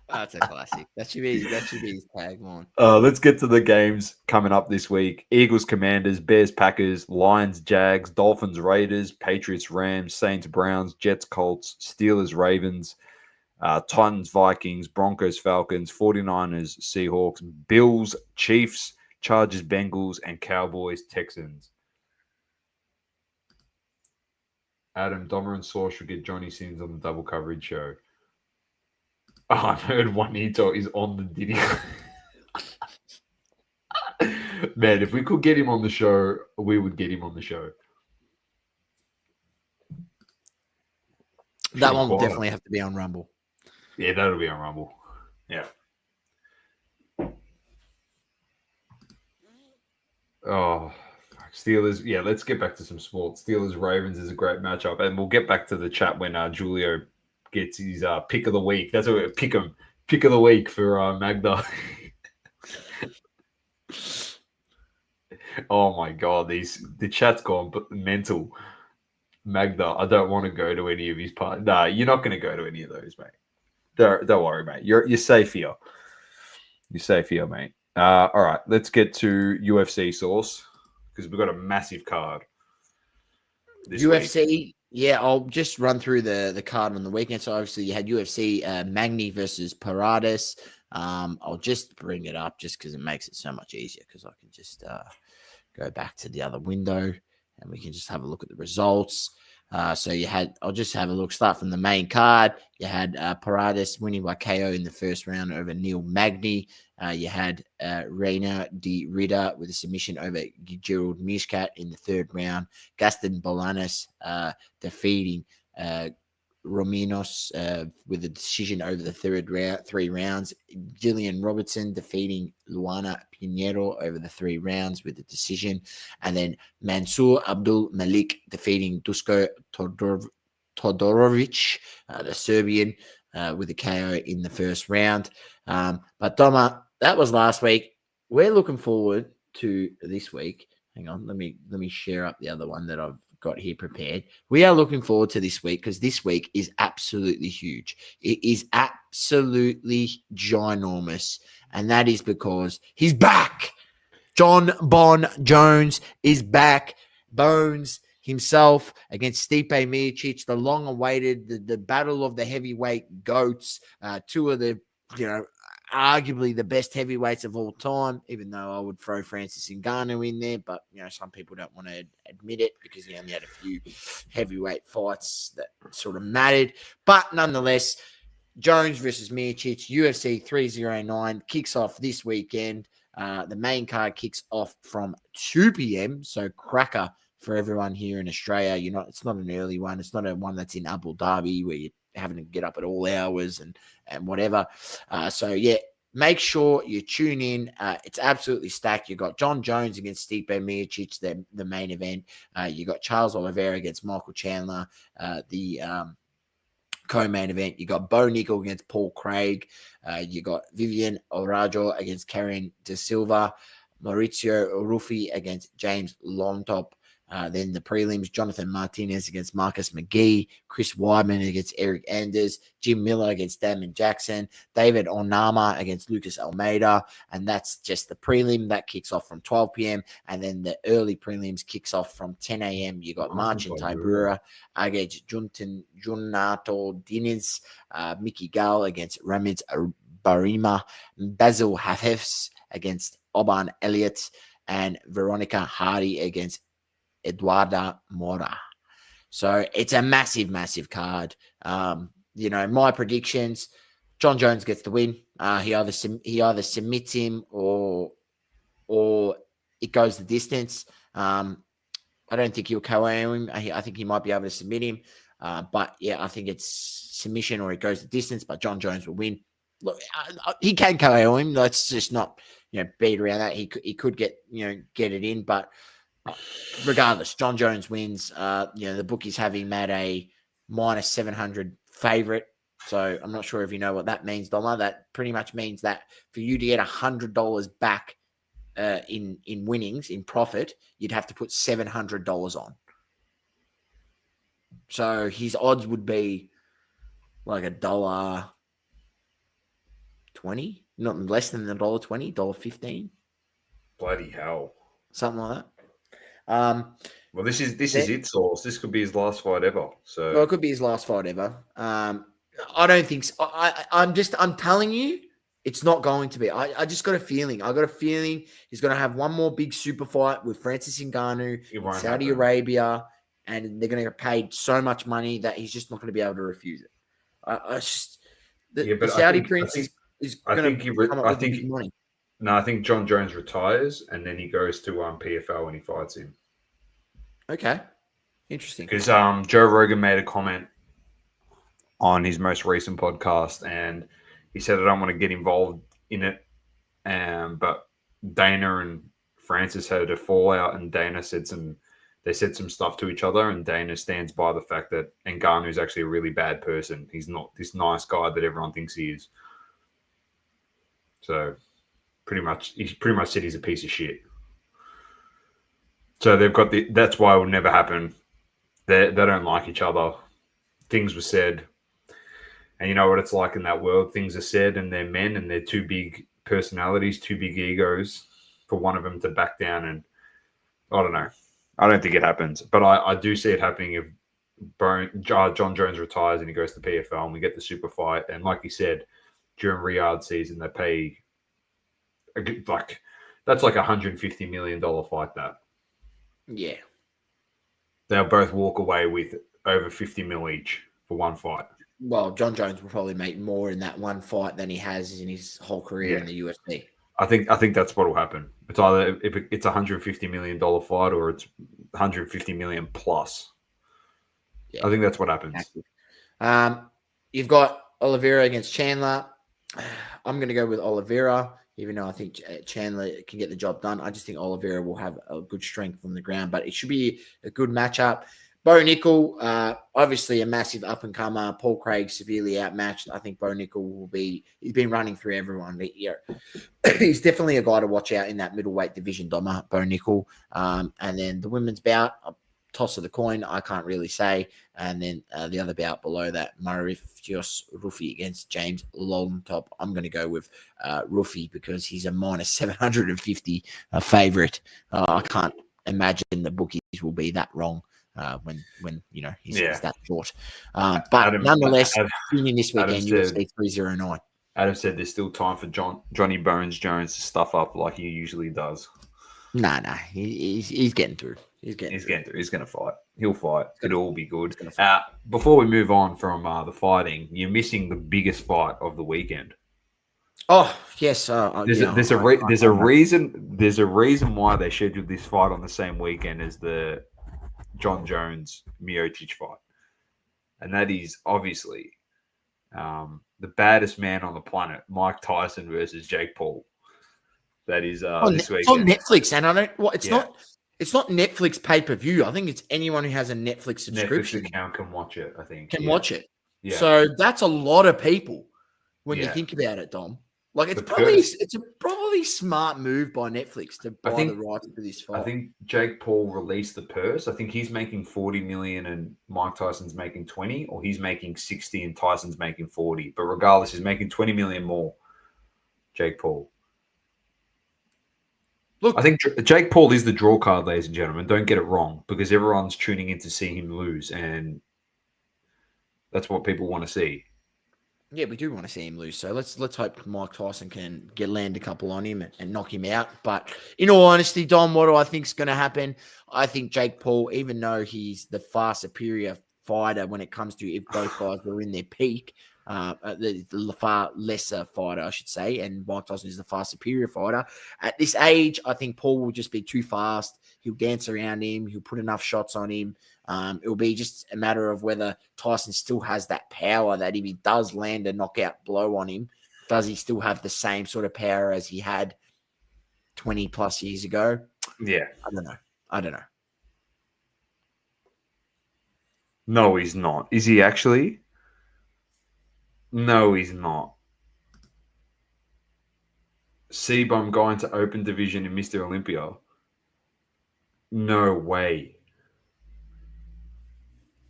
That's a classic. That should be his tagline. Let's get to the games coming up this week. Eagles, Commanders, Bears, Packers, Lions, Jags, Dolphins, Raiders, Patriots, Rams, Saints, Browns, Jets, Colts, Steelers, Ravens, Titans, Vikings, Broncos, Falcons, 49ers, Seahawks, Bills, Chiefs, Chargers, Bengals, and Cowboys, Texans. Adam, Domer and Saw should get Johnny Sins on the double coverage show. Oh, I've heard Juanito is on the Diddy. Man, if we could get him on the show, we would get him on the show. That one will definitely have to be on Rumble. Yeah, that'll be on Rumble. Yeah. Oh, Steelers. Yeah, let's get back to some sports. Steelers Ravens is a great matchup, and we'll get back to the chat when Julio gets his pick of the week. That's what we pick of the week for Magda. Oh my god, the chat's gone mental. Magda, I don't want to go to any of his parties. Nah, you're not going to go to any of those, mate. Don't worry, mate. You're safe here. You're safe here, mate. All right, let's get to UFC Source because we've got a massive card. UFC, week. Yeah, I'll just run through the card on the weekend. So obviously you had UFC Magny versus Paradis. I'll just bring it up just because it makes it so much easier because I can just go back to the other window and we can just have a look at the results. So I'll just have a look, start from the main card. You had Paradis winning by KO in the first round over Neil Magny. You had Reina de Rida with a submission over Gerald Mishkat in the third round. Gaston Bolanos defeating Rominos with a decision over the three rounds. Gillian Robertson defeating Luana Pinheiro over the 3 rounds with a decision. And then Mansour Abdul Malik defeating Dusko Todorovic, the Serbian, with a KO in the first round. But Doma, that was last week. We're looking forward to this week. Hang on, let me share up the other one that I've got here prepared. We are looking forward to this week because this week is absolutely huge. It is absolutely ginormous, and that is because he's back. John Bon Jones is back. Bones himself against Stipe Miocic, the long-awaited, the battle of the heavyweight goats, two of the arguably the best heavyweights of all time, even though I would throw Francis Ngannou in there. But, some people don't want to admit it because he only had a few heavyweight fights that sort of mattered. But nonetheless, Jones versus Miocic, UFC 309 kicks off this weekend. The main card kicks off from 2 p.m. So cracker for everyone here in Australia. It's not an early one. It's not a one that's in Abu Dhabi where you're having to get up at all hours and whatever. Make sure you tune in. It's absolutely stacked. You got John Jones against Stipe Miocic, the main event. You got Charles Oliveira against Michael Chandler, the co-main event. You got Bo Nickel against Paul Craig. You got Vivian Orajo against Karen De Silva. Maurizio Ruffi against James Lontop. Then the prelims, Jonathan Martinez against Marcus McGee, Chris Weidman against Eric Anders, Jim Miller against Damon Jackson, David Onama against Lucas Almeida, and that's just the prelim. That kicks off from 12 p.m., and then the early prelims kicks off from 10 a.m. You got Marcin Tybura against Junato Diniz, Mickey Gall against Ramiz Barima, Basil Hafez against Oban Elliott, and Veronica Hardy against Eduarda Mora. So it's a massive, massive card. My predictions: John Jones gets the win. He either submits him or it goes the distance. I don't think he'll KO him. I think he might be able to submit him. But I think it's submission or it goes the distance. But John Jones will win. Look, he can KO him. Let's just not beat around that. He could get it in, but regardless, John Jones wins. The bookies have him at a minus 700 favorite. So I'm not sure if you know what that means, Doma. That pretty much means that for you to get $100 back in winnings, in profit, you'd have to put $700 on. So his odds would be like $1.20, not less than $1.20, $1.15. Bloody hell. Something like that. Well, this is it, Sauce. This could be his last fight ever. So it could be his last fight ever. I don't think so. I'm telling you, it's not going to be. I just got a feeling. I got a feeling he's going to have one more big super fight with Francis Ngannou in Saudi Arabia, and they're going to get paid so much money that he's just not going to be able to refuse it. The Saudi prince is going to come up with big money. No, I think John Jones retires and then he goes to PFL and he fights him. Okay. Interesting. Because Joe Rogan made a comment on his most recent podcast and he said, I don't want to get involved in it. But Dana and Francis had a fallout and Dana said some stuff to each other and Dana stands by the fact that Ngannou is actually a really bad person. He's not this nice guy that everyone thinks he is. So he pretty much said he's a piece of shit. So they've got that's why it will never happen. They don't like each other. Things were said. And you know what it's like in that world. Things are said and they're men and they're two big personalities, two big egos for one of them to back down. And I don't know. I don't think it happens. But I do see it happening if John Jones retires and he goes to PFL and we get the super fight. And like you said, during Riyadh season, they pay that's like $150 million fight that. Yeah. They'll both walk away with over 50 mil each for one fight. Well, John Jones will probably make more in that one fight than he has in his whole career in the UFC. I think that's what will happen. It's either if it's $150 million fight or it's $150 million plus. Yeah. I think that's what happens. Exactly. You've got Oliveira against Chandler. I'm going to go with Oliveira, even though I think Chandler can get the job done. I just think Oliveira will have a good strength from the ground, but it should be a good matchup. Bo Nickel, obviously a massive up-and-comer. Paul Craig severely outmatched. I think Bo Nickel he's been running through everyone. He's definitely a guy to watch out in that middleweight division, Doma, Bo Nickel. And then the women's bout, toss of the coin, I can't really say. And then the other bout below that, Mauricio Ruffi against James Lontop. I'm going to go with Ruffi because he's a minus 750 favorite. I can't imagine the bookies will be that wrong when he's that short. But nonetheless, tuning this weekend, UFC 309. Adam said there's still time for Johnny Bones Jones to stuff up like he usually does. Nah. He's getting through. He's getting through. He's going to fight. He'll fight. It'll all be good. Before we move on from the fighting, you're missing the biggest fight of the weekend. Oh yes, there's a reason why they scheduled this fight on the same weekend as the John Jones Miocic fight, and that is obviously the baddest man on the planet, Mike Tyson versus Jake Paul. That is this weekend. It's on Netflix, and I don't. Well, it's not. It's not Netflix pay-per-view. I think it's anyone who has a Netflix subscription. Netflix account can watch it, I think. Can watch it. Yeah. So that's a lot of people when you think about it, Dom. Like it's a probably smart move by Netflix to buy the rights for this fight. I think Jake Paul released the purse. I think he's making 40 million and Mike Tyson's making 20, or he's making 60 and Tyson's making 40. But regardless, he's making 20 million more. Jake Paul. Look, I think Jake Paul is the draw card, ladies and gentlemen. Don't get it wrong, because everyone's tuning in to see him lose, and that's what people want to see. Yeah, we do want to see him lose. So let's hope Mike Tyson can land a couple on him and knock him out. But in all honesty, Dom, what do I think is going to happen? I think Jake Paul, even though he's the far superior fighter when it comes to if both guys were in their peak, the far lesser fighter, I should say, and Mike Tyson is the far superior fighter. At this age, I think Paul will just be too fast. He'll dance around him. He'll put enough shots on him. It'll be just a matter of whether Tyson still has that power that if he does land a knockout blow on him, does he still have the same sort of power as he had 20 plus years ago? Yeah. I don't know. No, he's not. Is he actually? No, he's not. Seabum going to open division in Mr. Olympia. No way.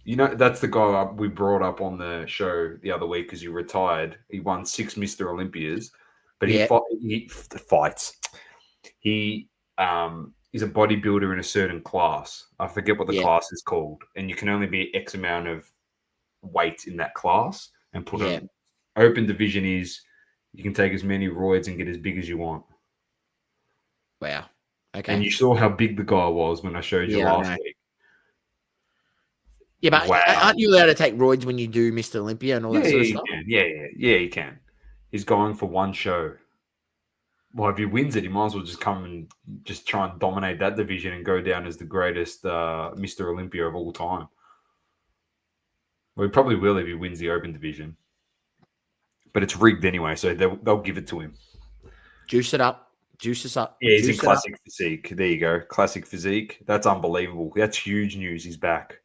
You know, that's the guy we brought up on the show the other week because he retired. He won 6 Mr. Olympias, but he fights. He is a bodybuilder in a certain class. I forget what the class is called. And you can only be X amount of weight in that class and put on. Open division is you can take as many roids and get as big as you want. Wow. Okay. And you saw how big the guy was when I showed you last week. Yeah, but aren't you allowed to take roids when you do Mr. Olympia and all that sort of stuff? Yeah, he can. He's going for one show. Well, if he wins it, he might as well just come and just try and dominate that division and go down as the greatest Mr. Olympia of all time. Well, he probably will if he wins the open division. But it's rigged anyway, so they'll give it to him. Juice it up. Juice us up. Yeah, he's in classic physique. There you go. Classic physique. That's unbelievable. That's huge news. He's back.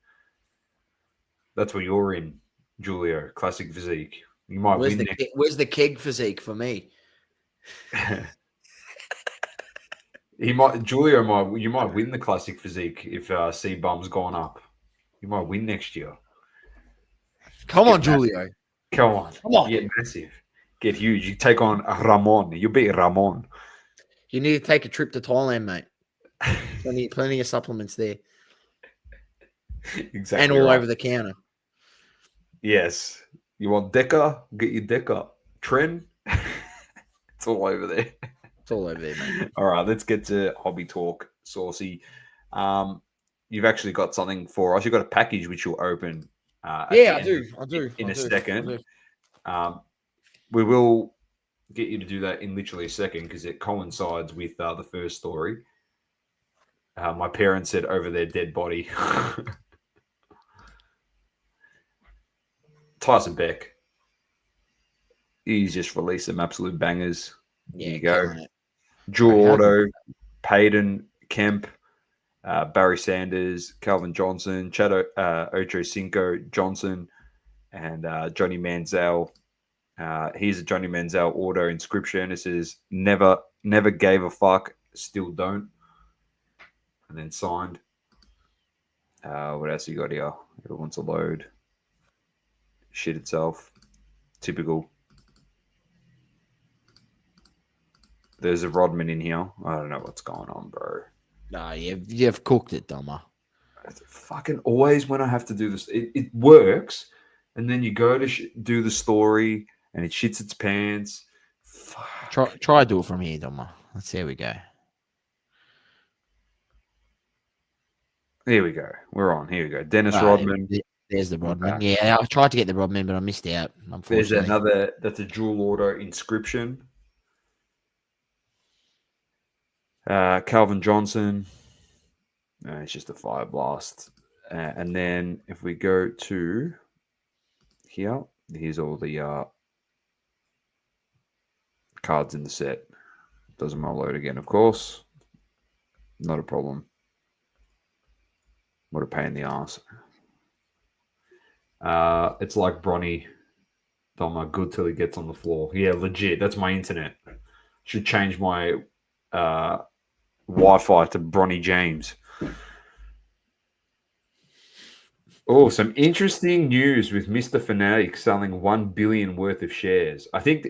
That's what you're in, Julio. Classic physique. You might win. Where's the keg physique for me? You might win the classic physique if C-Bum's gone up. You might win next year. Come on, Julio. Come on. Get massive. Get huge. You take on Ramon. You beat Ramon. You need to take a trip to Thailand, mate. Plenty of supplements there. Exactly. And all over the counter. Yes. You want Deca? Get your Deca. Tren? It's all over there. It's all over there, mate. All right, let's get to hobby talk, Saucy. You've actually got something for us. You've got a package which you'll open. I do. In a second. We will get you to do that in literally a second because it coincides with the first story. My parents said over their dead body. Tyson Beck. He's just released some absolute bangers. There you go. Jewel Auto, Payton, Kemp, Barry Sanders, Calvin Johnson, Chad Ocho Cinco Johnson, and Johnny Manziel. Here's a Johnny Manziel auto inscription. It says, never gave a fuck, still don't. And then signed. What else you got here? Everyone's a load. Shit itself. Typical. There's a Rodman in here. I don't know what's going on, bro. Nah, you've cooked it, Doma. Fucking always when I have to do this, it works. And then you go to do the story and it shits its pants. Fuck. Try do it from here, Doma. Let's see how we go. Here we go. We're on. Here we go. Dennis Right, Rodman. there's the Rodman. Okay. Yeah, I tried to get the Rodman, but I missed out, There's unfortunately. another. That's a dual order inscription. Calvin Johnson. It's just a fire blast. And then if we go to here, here's all the cards in the set. Doesn't want to load again, of course. Not a problem. What a pain in the ass. It's like Bronny. Doma, good till he gets on the floor. Yeah, legit. That's my internet. Should change my Wi-Fi to Bronny James. Oh, some interesting news with Mr. Fanatic selling 1 billion worth of shares. I think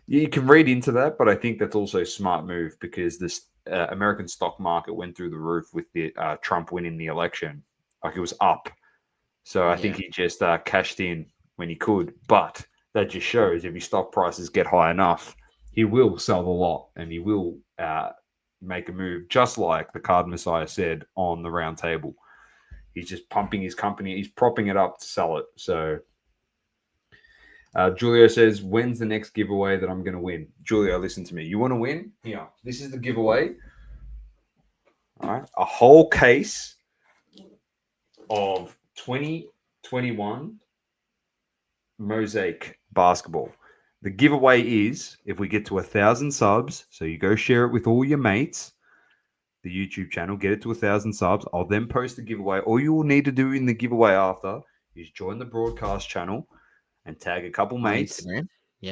you can read into that, but I think that's also a smart move because this American stock market went through the roof with the Trump winning the election. Like it was up. So I think he just cashed in when he could. But that just shows if his stock prices get high enough, he will sell the lot and he will make a move, just like the Card Messiah said on the round table. He's just pumping his company. He's propping it up to sell it. So Julio says, when's the next giveaway that I'm going to win? Julio, listen to me. You want to win? Here. This is the giveaway. All right. A whole case of 2021 Mosaic basketball. The giveaway is if we get to 1,000 subs, so you go share it with all your mates, the YouTube channel, get it to 1,000 subs. I'll then post the giveaway. All you will need to do in the giveaway after is join the broadcast channel and tag a couple mates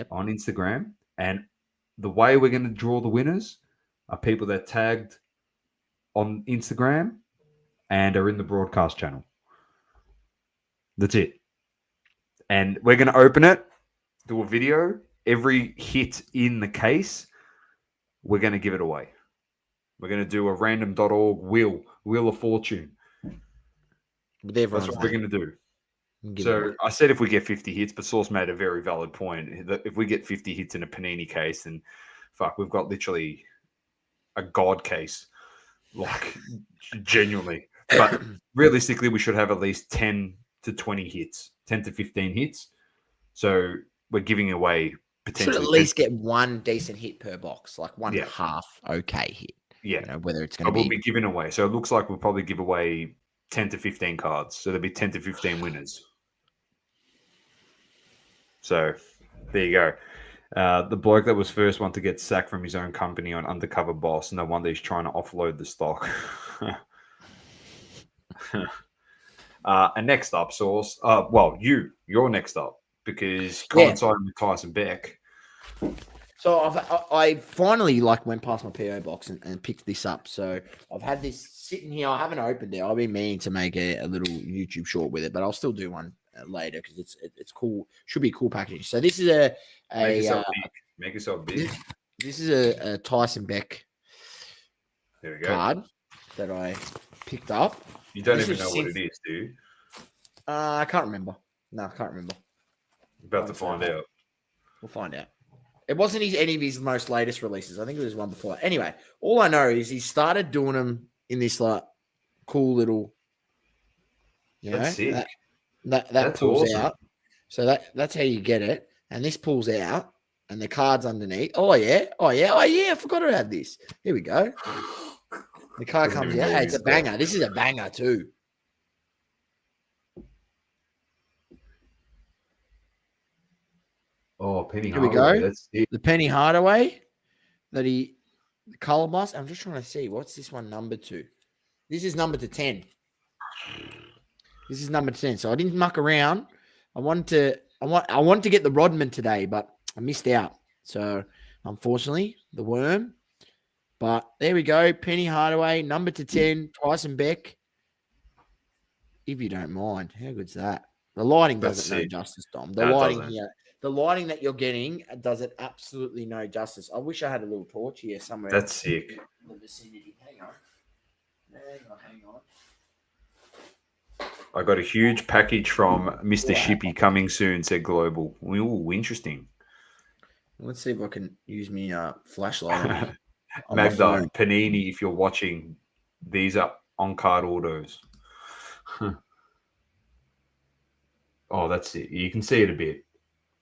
on Instagram. And the way we're going to draw the winners are people that tagged on Instagram and are in the broadcast channel. That's it. And we're going to open it, do a video. Every hit in the case, we're going to give it away. We're going to do a random.org wheel of fortune. That's what we're going to do. So I said if we get 50 hits, but Source made a very valid point. That if we get 50 hits in a Panini case, then fuck, we've got literally a god case. Like, genuinely. But realistically, we should have at least 10 to 20 hits, 10 to 15 hits. So we're giving away potentially. Should at least get one decent hit per box, like one half okay hit. Yeah. You know, whether it's going to be. We'll be giving away. So it looks like we'll probably give away 10 to 15 cards. So there'll be 10 to 15 winners. So there you go. The bloke that was first one to get sacked from his own company on Undercover Boss. No wonder he's trying to offload the stock. And next up, Source. Well, you're next up because coinciding with Tyson Beck. So I finally went past my PO box and picked this up. So I've had this sitting here. I haven't opened it. I've been meaning to make a little YouTube short with it, but I'll still do one later because it's cool. Should be a cool package. So this is Make yourself big. This is a Tyson Beck there we go. card that I picked up. You don't even know what it is, do you? I can't remember. No, I can't remember. About to find out. We'll find out. It wasn't any of his most latest releases. I think it was one before. Anyway, all I know is he started doing them in this cool little, That's sick. That pulls awesome. out. So that's how you get it. And this pulls out, and the card's underneath. Oh yeah. I forgot to have this. Here we go. The card comes out. It's a banger. This is a banger too. Oh, Penny Here we Hardaway. go. That's it. The Penny Hardaway the color blast. I'm just trying to see what's this one numbered to. This is numbered to 10. This is number 10. So I didn't muck around. I wanted to get the Rodman today, but I missed out. So unfortunately, the worm. But there we go. Penny Hardaway, number to 10, Tyson Beck. If you don't mind. How good's that? The lighting doesn't do justice, Dom. The lighting here. The lighting that you're getting does it absolutely no justice. I wish I had a little torch here somewhere. That's sick. In the vicinity. Hang on. I got a huge package from Mr. Shippy coming soon, said Global. Ooh, interesting. Let's see if I can use me flashlight on my Magda, phone. Panini, if you're watching, these are on-card autos. Oh, that's it. You can see it a bit.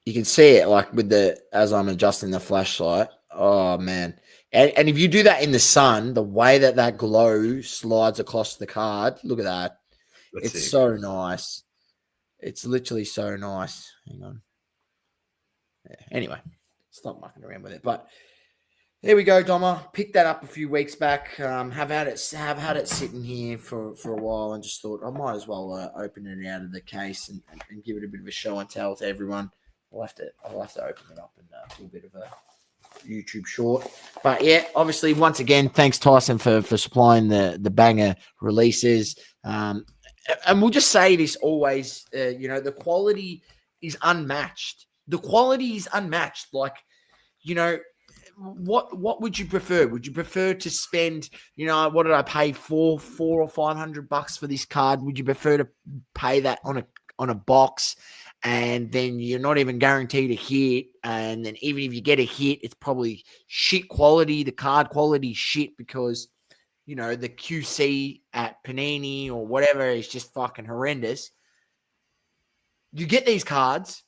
You can see it like with as I'm adjusting the flashlight. Oh man. And if you do that in the sun, the way that glow slides across the card, look at that. That's It's sick. so nice. It's literally so nice. Hang on. Yeah. Anyway, stop mucking around with it. But there we go, Doma. Picked that up a few weeks back. Have had it sitting here for a while, and just thought I might as well open it out of the case and give it a bit of a show and tell to everyone. I'll have to open it up and do a bit of a YouTube short. But yeah, obviously, once again, thanks Tyson for supplying the banger releases. And we'll just say this always. The quality is unmatched. The quality is unmatched. Like, what would you prefer? Would you prefer to spend, what did I pay $400 or $500 for this card? Would you prefer to pay that on a box, and then you're not even guaranteed a hit, and then even if you get a hit, it's probably shit quality. The card quality is shit because the QC at Panini or whatever is just fucking horrendous. You get these cards,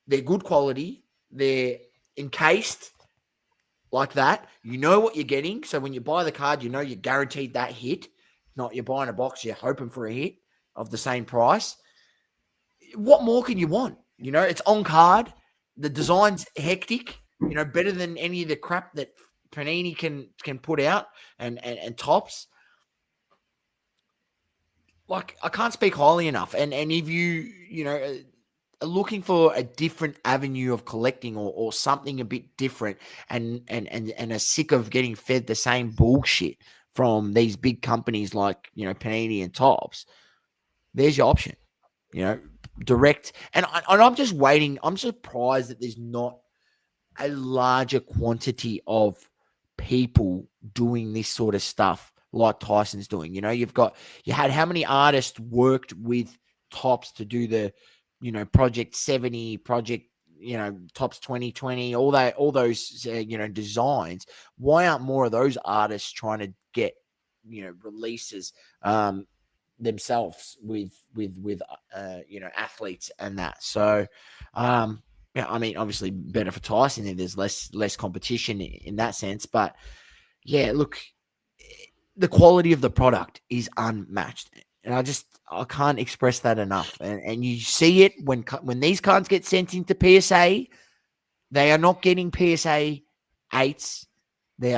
they're good quality, they're encased like that. You know what you're getting. So when you buy the card, you're guaranteed that hit. Not you're buying a box, you're hoping for a hit of the same price. What more can you want? It's on card. The design's hectic, better than any of the crap that Panini can put out and tops. Like, I can't speak highly enough. And if you are looking for a different avenue of collecting or something a bit different and are sick of getting fed the same bullshit from these big companies like, Panini and Tops, there's your option, direct. And I'm just waiting. I'm surprised that there's not a larger quantity of people doing this sort of stuff like Tyson's doing. You had how many artists worked with Tops to do the, Project 70, Project, Tops 2020, all those, designs. Why aren't more of those artists trying to get, releases themselves with athletes and that? So, yeah, I mean, obviously better for Tyson if there's less competition in that sense. But yeah, look, the quality of the product is unmatched. And I can't express that enough. And you see it when these cards get sent into PSA, they are not getting PSA 8s.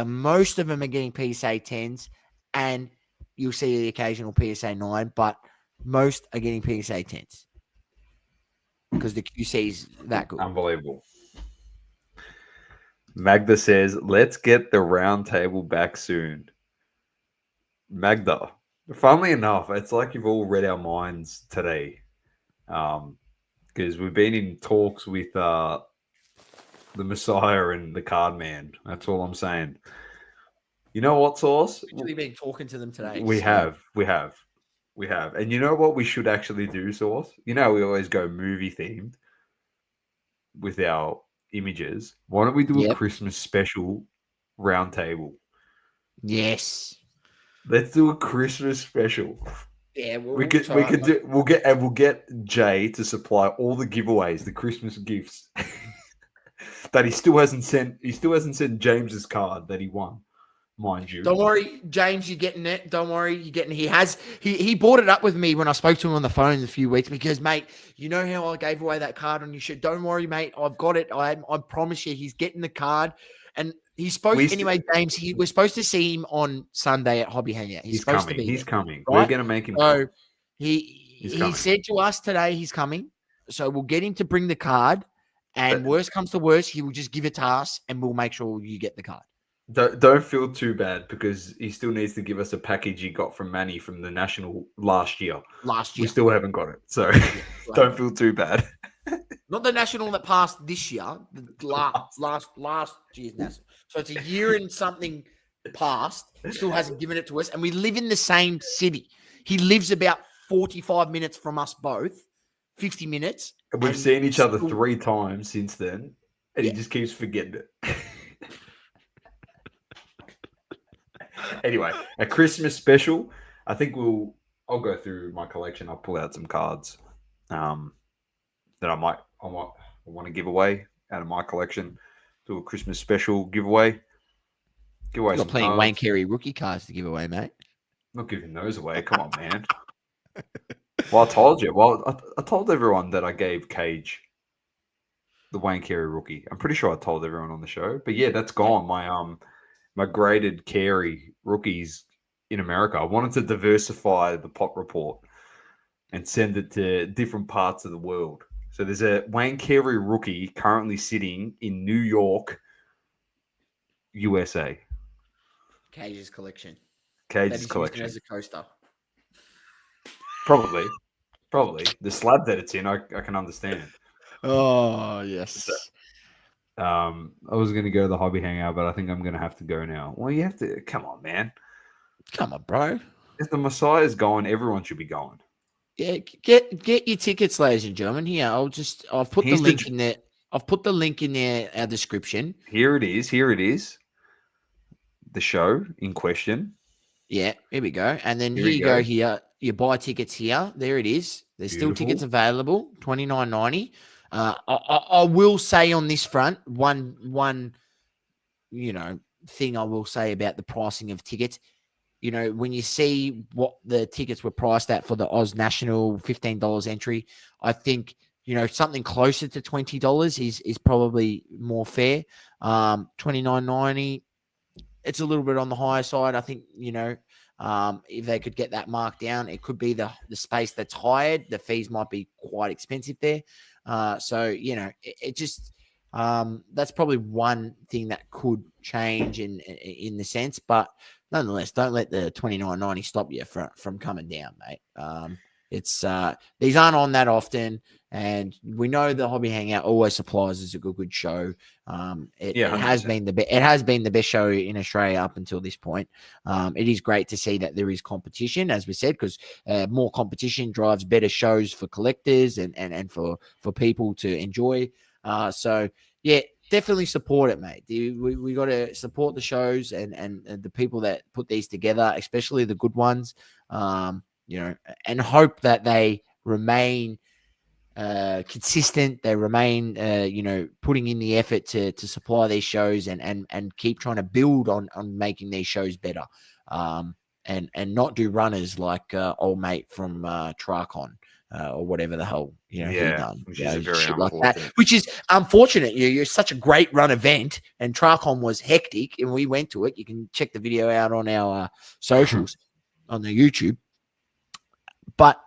Most of them are getting PSA 10s, and you'll see the occasional PSA 9, but most are getting PSA 10s because the QC is that good. Unbelievable. Magda says, let's get the round table back soon. Magda, funnily enough, it's like you've all read our minds today, because we've been in talks with the Messiah and the Card Man. That's all I'm saying. You know what, Sauce? We've actually been talking to them today. We have. And you know what we should actually do, Sauce? We always go movie themed with our images. Why don't we do a Christmas special round table? Yes. Let's do a Christmas special. Yeah, we'll get Jay to supply all the giveaways, the Christmas gifts that he still hasn't sent. He still hasn't sent James's card that he won, mind you. Don't worry, James, you're getting it. Don't worry, you're getting it. He brought it up with me when I spoke to him on the phone a few weeks because, mate, you know how I gave away that card on your show. Don't worry, mate. I've got it. I promise you, he's getting the card. And he's supposed anyway, James. We're supposed to see him on Sunday at Hobby Hangout. He's supposed coming. to be. He's coming. Right? We're going to make him. So he said to us today he's coming. So we'll get him to bring the card. And worst comes to worst, he will just give it to us, and we'll make sure you get the card. Don't feel too bad because he still needs to give us a package he got from Manny from the National last year. We still haven't got it, so don't feel too bad. Not the National that passed this year, the last year's National. So it's a year and something past. Still hasn't given it to us, and we live in the same city. He lives about 45 minutes from us both, 50 minutes. We've seen each other 3 times since then. And Yeah. he just keeps forgetting it. Anyway, a Christmas special. I think I'll go through my collection. I'll pull out some cards that I want to give away out of my collection. Do a Christmas special giveaway. Give away You got some plenty of Wayne cards. Carey rookie cards to give away, mate. Not giving those away. Come on, man. Well, I told you. Well, I told everyone that I gave Cage the Wayne Carey rookie. I'm pretty sure I told everyone on the show. But yeah, that's gone. My graded Carey rookies in America. I wanted to diversify the pop report and send it to different parts of the world. So there's a Wayne Carey rookie currently sitting in New York, USA. Cage's collection. Cage's collection. As a coaster. Probably. The slab that it's in, I can understand. Oh, yes. I was going to go to the Hobby Hangout, but I think I'm going to have to go now. Well, you have to. Come on, man. Come on, bro. If the Messiah's going, everyone should be going. Yeah, get your tickets, ladies and gentlemen. Here, I've put the link in there. I've put the link in there, our description. Here it is. The show in question. Yeah, here we go. And then here you go. Here, you buy tickets here. There it is. There's still tickets available. $29.90. I will say on this front, one thing I will say about the pricing of tickets. When you see what the tickets were priced at for the Oz National, $15 entry, I think, something closer to $20 is probably more fair. $29.90, it's a little bit on the higher side. I think, if they could get that marked down, it could be the space that's hired. The fees might be quite expensive there. So, it just, that's probably one thing that could change in the sense, but nonetheless, don't let the $29.90 stop you from coming down, mate. It's these aren't on that often, and we know the Hobby Hangout always supplies us a good show. It has been the best show in Australia up until this point. It is great to see that there is competition, as we said, because more competition drives better shows for collectors and for people to enjoy. So yeah, definitely support it, mate. We got to support the shows and the people that put these together, especially the good ones. And hope that they remain consistent. They remain, putting in the effort to supply these shows and keep trying to build on making these shows better. And not do runners like old mate from Tricon. Or whatever the hell he done, which is very like that, which is unfortunate. You're such a great run event, and Tricon was hectic, and we went to it. You can check the video out on our socials on the YouTube. But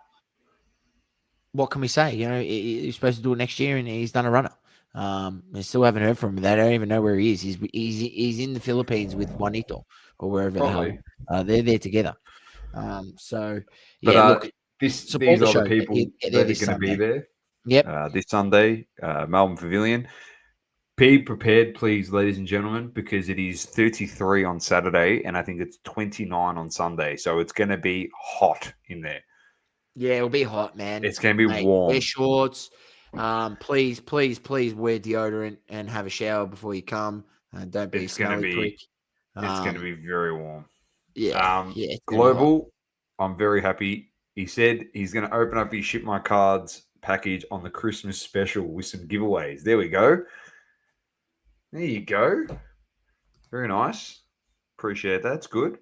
what can we say? He's supposed to do it next year, and he's done a runner. I still haven't heard from him. They don't even know where he is. He's in the Philippines with Juanito or wherever the hell. They're there together. So yeah, look. These are the people that are going to be there. Yep. This Sunday, Melbourne Pavilion. Be prepared, please, ladies and gentlemen, because it is 33 on Saturday, and I think it's 29 on Sunday. So it's going to be hot in there. Yeah, it'll be hot, man. It's going to be warm. Wear shorts. Please wear deodorant and have a shower before you come. Don't be a smelly prick. It's going to be very warm. Yeah. Global, I'm very happy. He said he's going to open up his Ship My Cards package on the Christmas special with some giveaways. There we go. There you go. Very nice. Appreciate that. It's good.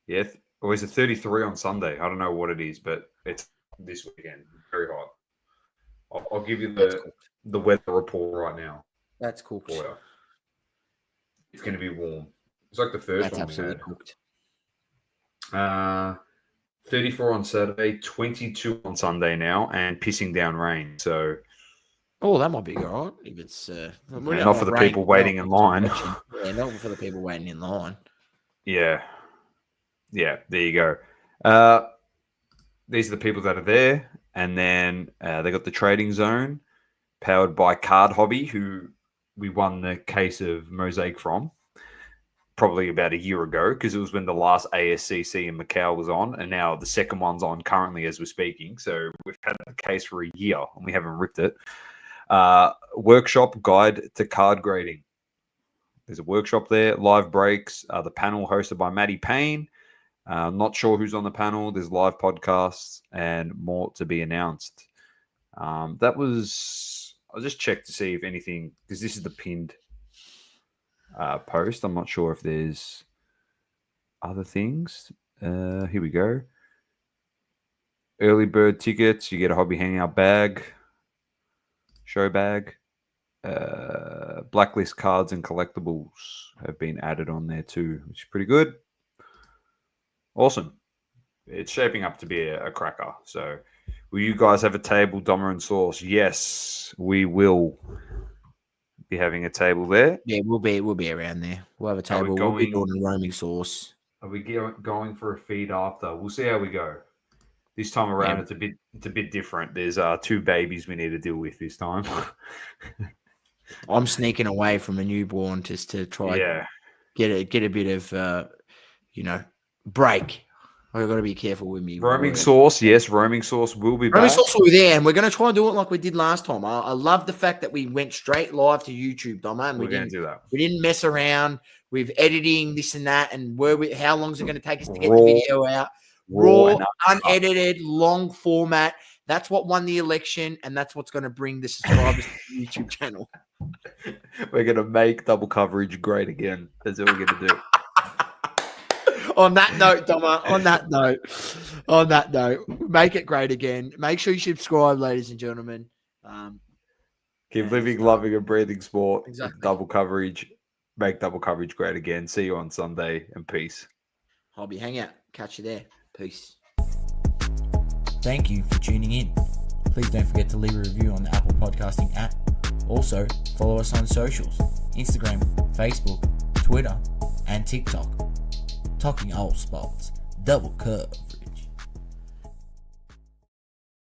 Yeah. Or is it 33 on Sunday? I don't know what it is, but it's this weekend. Very hot. I'll give you the weather report right now. That's cool. It's going to be warm. It's like the first That's one absolutely we had. 34 on Saturday, 22 on Sunday now, and pissing down rain. So, that might be all right. If it's not for the people waiting in line. Yeah, not for the people waiting in line. Yeah. There you go. These are the people that are there, and then they got the trading zone, powered by Card Hobby, who we won the case of Mosaic from. Probably about a year ago, because it was when the last ASCC in Macau was on, and now the second one's on currently as we're speaking. So we've had the case for a year, and we haven't ripped it. Workshop guide to card grading. There's a workshop there. Live breaks. The panel hosted by Maddie Payne. Not sure who's on the panel. There's live podcasts and more to be announced. I'll just check to see if anything, because this is the pinned post. I'm not sure if there's other things. Here we go. Early bird tickets. You get a Hobby Hangout bag. Show bag. Blacklist cards and collectibles have been added on there too, which is pretty good. Awesome. It's shaping up to be a cracker. So will you guys have a table, Doma and Sauce? Yes, we will be having a table there. Yeah, we'll be around there. We'll have a table. We'll be doing a roaming Sauce. Are we going for a feed after? We'll see how we go. This time around, it's a bit different. There's 2 babies we need to deal with this time. I'm sneaking away from a newborn just to try get a bit of break. I've got to be careful with me. Roaming Sauce, yes, Roaming Sauce will be back. Roaming Sauce will be there, and we're going to try and do it like we did last time. I love the fact that we went straight live to YouTube, Doma, and we're going to do that. We didn't mess around with editing this and that, and how long is it going to take us to get the video out? Raw, unedited, long format. That's what won the election, and that's what's going to bring the subscribers to the YouTube channel. We're going to make double coverage great again. That's what we're going to do. On that note, Doma, on that note, make it great again. Make sure you subscribe, ladies and gentlemen. Keep living, loving, and breathing sport. Exactly. Double coverage. Make double coverage great again. See you on Sunday, and peace. Hobby Hangout. Catch you there. Peace. Thank you for tuning in. Please don't forget to leave a review on the Apple Podcasting app. Also, follow us on socials, Instagram, Facebook, Twitter, and TikTok. Talking all sports, double coverage.